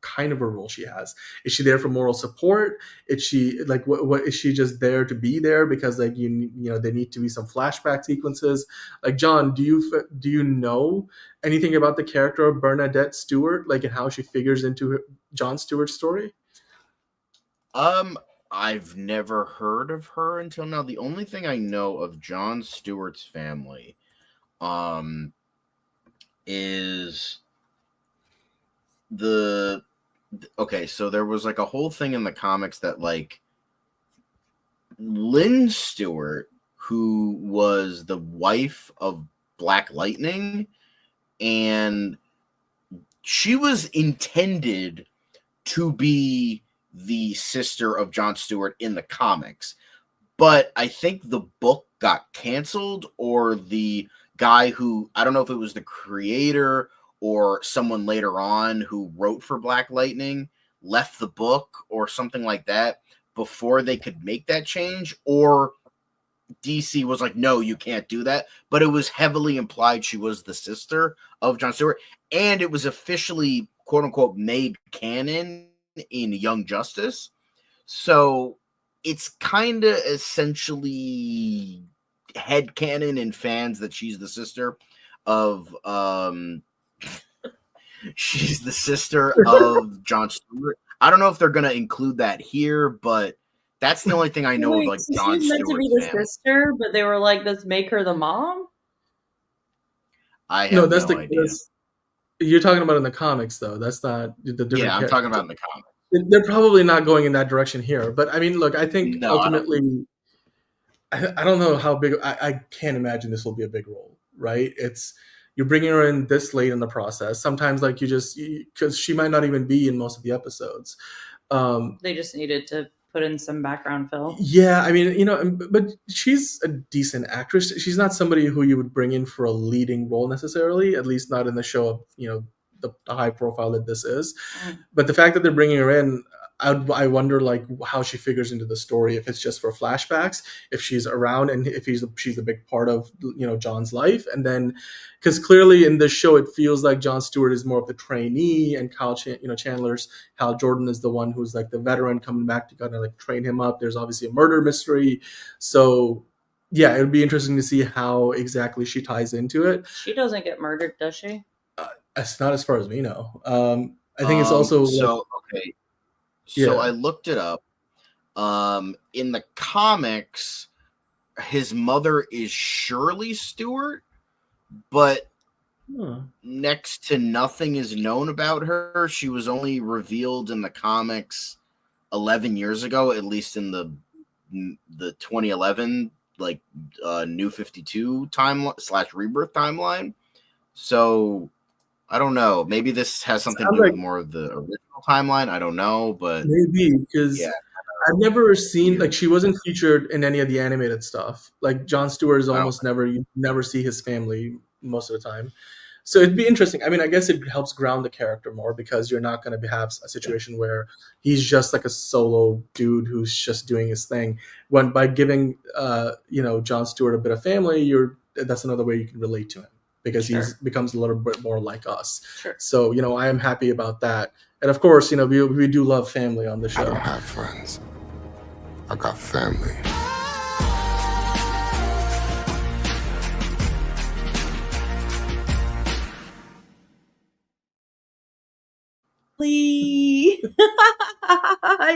kind of a role she has. Is she there for moral support? Is she what is she just there to be there because there need to be some flashback sequences? Like, John, do you know anything about the character of Bernadette Stewart, and how she figures into Jon Stewart's story? I've never heard of her until now. The only thing I know of Jon Stewart's family is so there was a whole thing in the comics that Lynn Stewart, who was the wife of Black Lightning, and she was intended to be the sister of Jon Stewart in the comics, but I think the book got canceled, or the guy who, I don't know if it was the creator or someone later on who wrote for Black Lightning, left the book or something like that before they could make that change, or DC was like, no, you can't do that. But it was heavily implied she was the sister of Jon Stewart, and it was officially, quote unquote, made canon in Young Justice. So it's kind of essentially headcanon in fans that she's the sister of she's the sister of Jon Stewart. I don't know if they're gonna include that here, but that's the only thing I know of Jon She's meant to be the sister, but they were like, let's make her the mom. I have no idea. You're talking about in the comics, though. That's not the different. Yeah, I'm talking about in the comics. They're probably not going in that direction here, but I mean, look, I think ultimately, I don't know how big. I can't imagine this will be a big role, right? You're bringing her in this late in the process. Sometimes, because she might not even be in most of the episodes. They just needed to put in some background fill. Yeah, I mean, but she's a decent actress. She's not somebody who you would bring in for a leading role necessarily, at least not in the show of, the high profile that this is. But the fact that they're bringing her in, I wonder how she figures into the story, if it's just for flashbacks, if she's around, and if she's a big part of John's life. And then, because clearly in this show it feels like Jon Stewart is more of the trainee, and Chandler's Hal Jordan is the one who's the veteran coming back to kind of train him up. There's obviously a murder mystery, so yeah, it would be interesting to see how exactly she ties into it. She doesn't get murdered, does she? It's not as far as we know. I think it's also okay. So I looked it up. In the comics, his mother is Shirley Stewart, but next to nothing is known about her. She was only revealed in the comics 11 years ago, at least in the 2011 New 52 timeline / Rebirth timeline. So I don't know. Maybe this has something to do with more of the original timeline. I don't know, but maybe because I've never seen she wasn't featured in any of the animated stuff. Like Jon Stewart is almost you never see his family most of the time. So it'd be interesting. I mean, I guess it helps ground the character more because you're not going to have a situation where he's just like a solo dude who's just doing his thing. When by giving Jon Stewart a bit of family, that's another way you can relate to him because he becomes a little bit more like us. Sure. So I am happy about that. And of course, we do love family on the show. I don't have friends. I got family.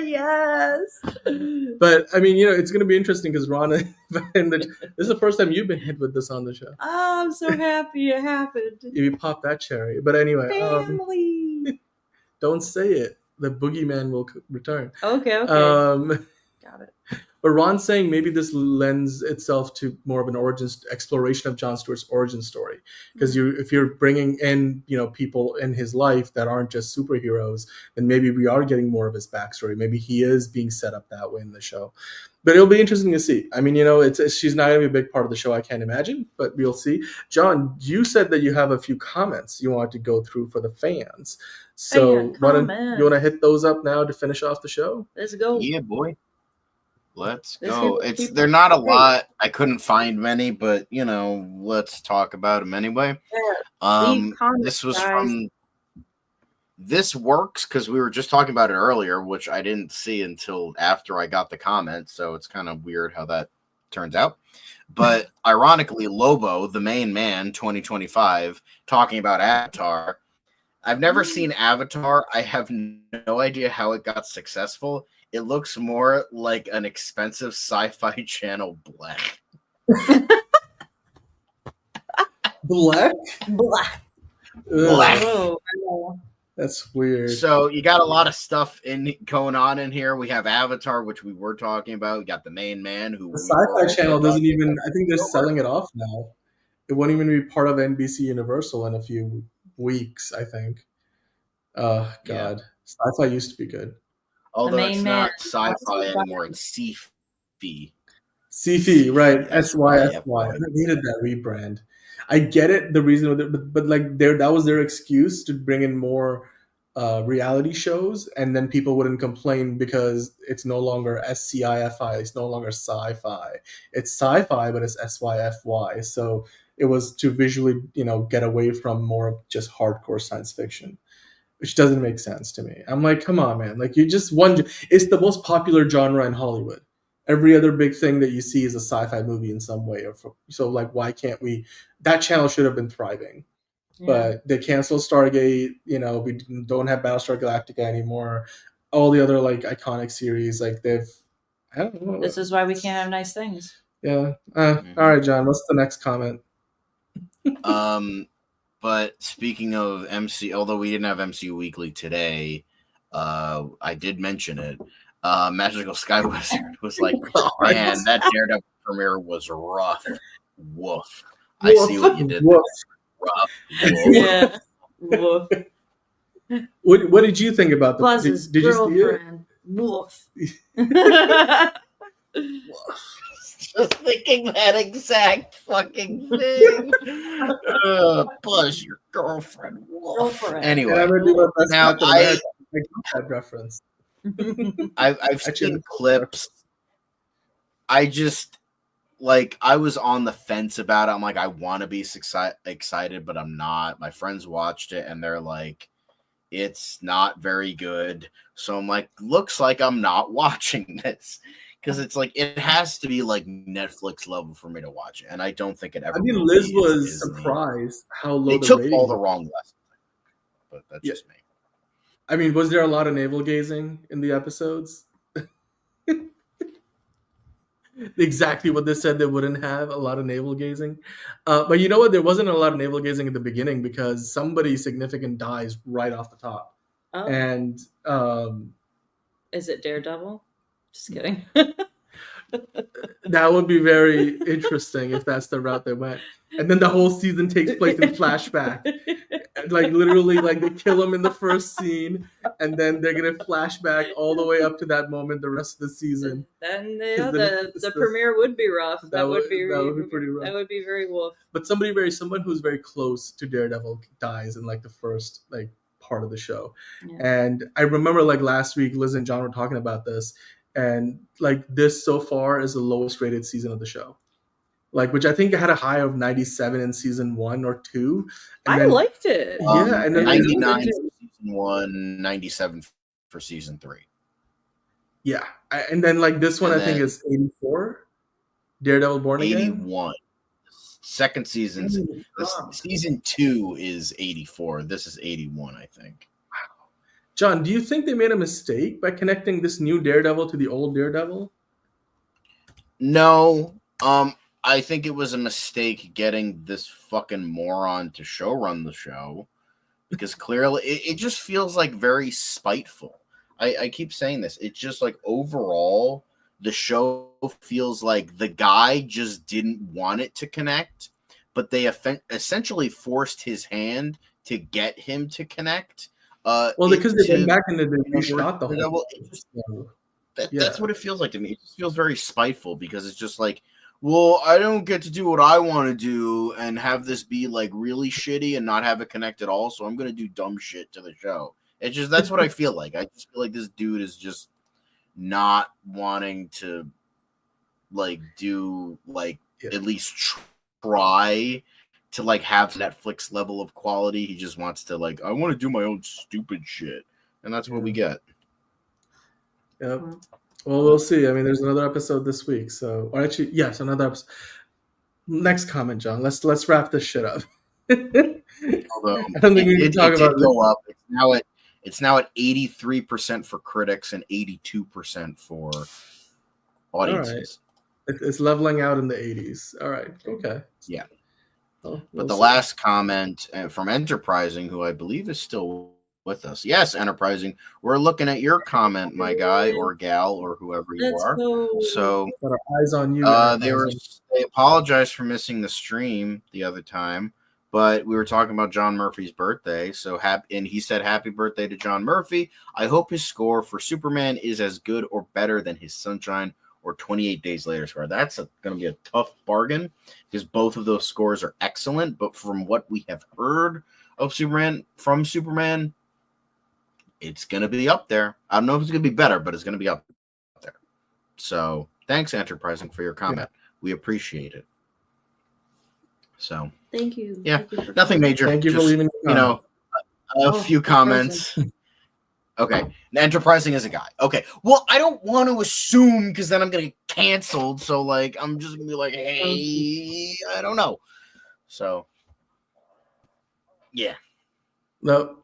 Yes. But I mean, it's going to be interesting because Ron, this is the first time you've been hit with this on the show. Oh, I'm so happy it happened. You popped that cherry. But anyway, family. Don't say it. The boogeyman will return. Okay. Got it. But Ron's saying maybe this lends itself to more of an exploration of Jon Stewart's origin story. Because if you're bringing in, people in his life that aren't just superheroes, then maybe we are getting more of his backstory. Maybe he is being set up that way in the show. But it'll be interesting to see. I mean, she's not going to be a big part of the show, I can't imagine, but we'll see. John, you said that you have a few comments you wanted to go through for the fans. So you want to hit those up now to finish off the show? Let's go. Yeah, boy. Let's go. They're not a lot. I couldn't find many, but let's talk about them anyway. This was from This Works because we were just talking about it earlier, which I didn't see until after I got the comment, so it's kind of weird how that turns out. But ironically, Lobo, the main man, 2025, talking about Avatar. I've never seen Avatar. I have no idea how it got successful. It looks more like an expensive Sci-Fi Channel Black. Black? Black. Oh, that's weird. So you got a lot of stuff going on in here. We have Avatar, which we were talking about. We got the main man who the Sci-Fi Channel doesn't even. I think they're selling it off now. It won't even be part of NBC Universal in a few weeks. I think. Oh God, Sci-Fi used to be good. Although it's not Sci-Fi anymore, it's Sci-Fi. Sci-Fi, right? SYFY. I hated that rebrand. I get it, the reason with it, but that was their excuse to bring in more reality shows, and then people wouldn't complain because it's no longer SCIFI, it's no longer Sci-Fi. It's Sci-Fi, but it's SYFY. So it was to visually, get away from more of just hardcore science fiction, which doesn't make sense to me. I'm like, come on, man. You just it's the most popular genre in Hollywood. Every other big thing that you see is a sci-fi movie in some way. So why can't we? That channel should have been thriving. Yeah. But they canceled Stargate. We don't have Battlestar Galactica anymore. All the other iconic series, I don't know. This is why we can't have nice things. Yeah. All right, John. What's the next comment? But speaking of MC, although we didn't have MC Weekly today, I did mention it. Magical Sky Wizard was like, oh, man, that Daredevil premiere was rough. Woof. I see what you did there. Rough. Yeah. Woof. What did you think about the Plus did you see it? Woof. Just thinking that exact fucking thing. Plus your girlfriend. Anyway, now I that reference. I've seen clips. I just I was on the fence about it. I'm like, I want to be excited, but I'm not. My friends watched it and they're like, it's not very good. So I'm like, looks like I'm not watching this. Because it's it has to be Netflix level for me to watch it, and I don't think it ever. I mean, Liz was surprised how low they took all the wrong lessons, but that's just me. I mean, was there a lot of navel gazing in the episodes? exactly what they said they wouldn't have, a lot of navel gazing. But you know what? There wasn't a lot of navel gazing at the beginning because somebody significant dies right off the top. Oh. And is it Daredevil? Just kidding. that would be very interesting if that's the route they went. And then the whole season takes place in flashback. Like literally, like they kill him in the first scene, and then they're gonna flashback all the way up to that moment the rest of the season. Then the premiere would be rough. That would be pretty rough. That would be very wolf. But someone who's very close to Daredevil dies in like the first like part of the show. Yeah. And I remember like last week Liz and John were talking about this, and like this so far is the lowest rated season of the show. Like, which I think had a high of 97 in season 1 or 2. And I liked it. Yeah, and then 99 for season 1, 97 for season 3. Yeah, and then like this one, I think is 84. Daredevil Born Again. 81. Second season. Season 2 is 84. This is 81, I think. Wow. John, do you think they made a mistake by connecting this new Daredevil to the old Daredevil? No. I think it was a mistake getting this fucking moron to showrun the show, because clearly it just feels like very spiteful. I keep saying this. It's just like overall the show feels like the guy just didn't want it to connect, but they essentially forced his hand to get him to connect. Well, because they went back and they reshot the whole. That's what it feels like to me. It just feels very spiteful because it's just like, well, I don't get to do what I want to do and have this be like really shitty and not have it connect at all. So I'm going to do dumb shit to the show. It's just, that's what I feel like. I just feel like this dude is just not wanting to like do like at least try to like have Netflix level of quality. He just wants to like, I want to do my own stupid shit. And that's what we get. Yep. Well, we'll see. I mean, there's another episode this week, so or actually, yes, another episode. Next comment, John. Let's wrap this shit up. Although I don't think we can talk about go up. It's now at 83% for critics and 82% for audiences. All right. It's leveling out in the 80s. All right. Okay. Yeah. But the last comment from Enterprising, who I believe is still with us. Yes, Enterprising. We're looking at your comment, my guy or gal or whoever you are. So got our eyes on you. They apologized for missing the stream the other time, but we were talking about John Murphy's birthday. So and he said happy birthday to John Murphy. I hope his score for Superman is as good or better than his Sunshine or 28 Days Later score. That's going to be a tough bargain because both of those scores are excellent. But from what we have heard of Superman, it's going to be up there. I don't know if it's going to be better, but it's going to be up there. So thanks, Enterprising, for your comment. Yeah. We appreciate it. So thank you. Yeah, nothing major. Thank you for leaving. A few comments. Okay, Enterprising is a guy. Okay, well, I don't want to assume because then I'm going to get canceled. So like, I'm just going to be like, hey, I don't know. So yeah. No.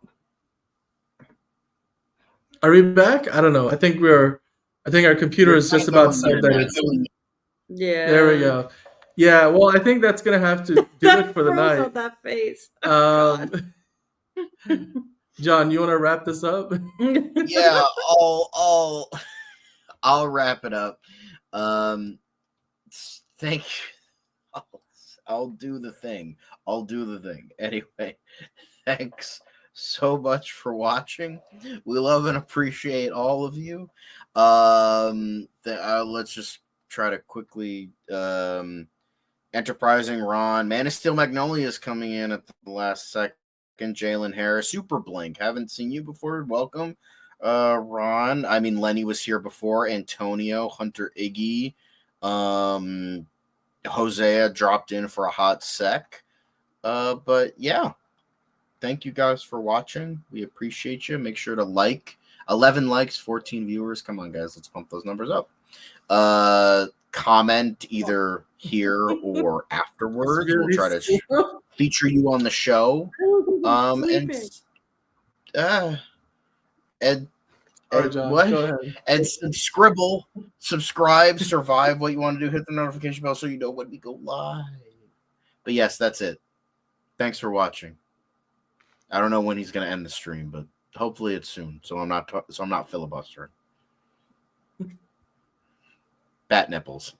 Are we back? I don't know. I think our computer is just about said that it's. Yeah. There we go. Yeah. Well, I think that's gonna have to do it for the night. On that face. John, you want to wrap this up? Yeah, I'll wrap it up. Thank you. I'll do the thing. Anyway, thanks so much for watching. We love and appreciate all of you. Let's just try to quickly Enterprising Ron, Man of Steel Magnolia is coming in at the last second. Jalen Harris, Super Blink, haven't seen you before. Welcome, Ron. I mean, Lenny was here before. Antonio, Hunter, Iggy, Hosea dropped in for a hot sec. But yeah. Thank you guys for watching. We appreciate you. Make sure to like. 11 likes, 14 viewers. Come on, guys. Let's pump those numbers up. Comment either here or afterwards. We'll try to feature you on the All right, John, what? go ahead. And scribble, subscribe, survive what you want to do. Hit the notification bell so you know when we go live. But yes, that's it. Thanks for watching. I don't know when he's going to end the stream, but hopefully it's soon. So I'm not filibustering. Bat nipples.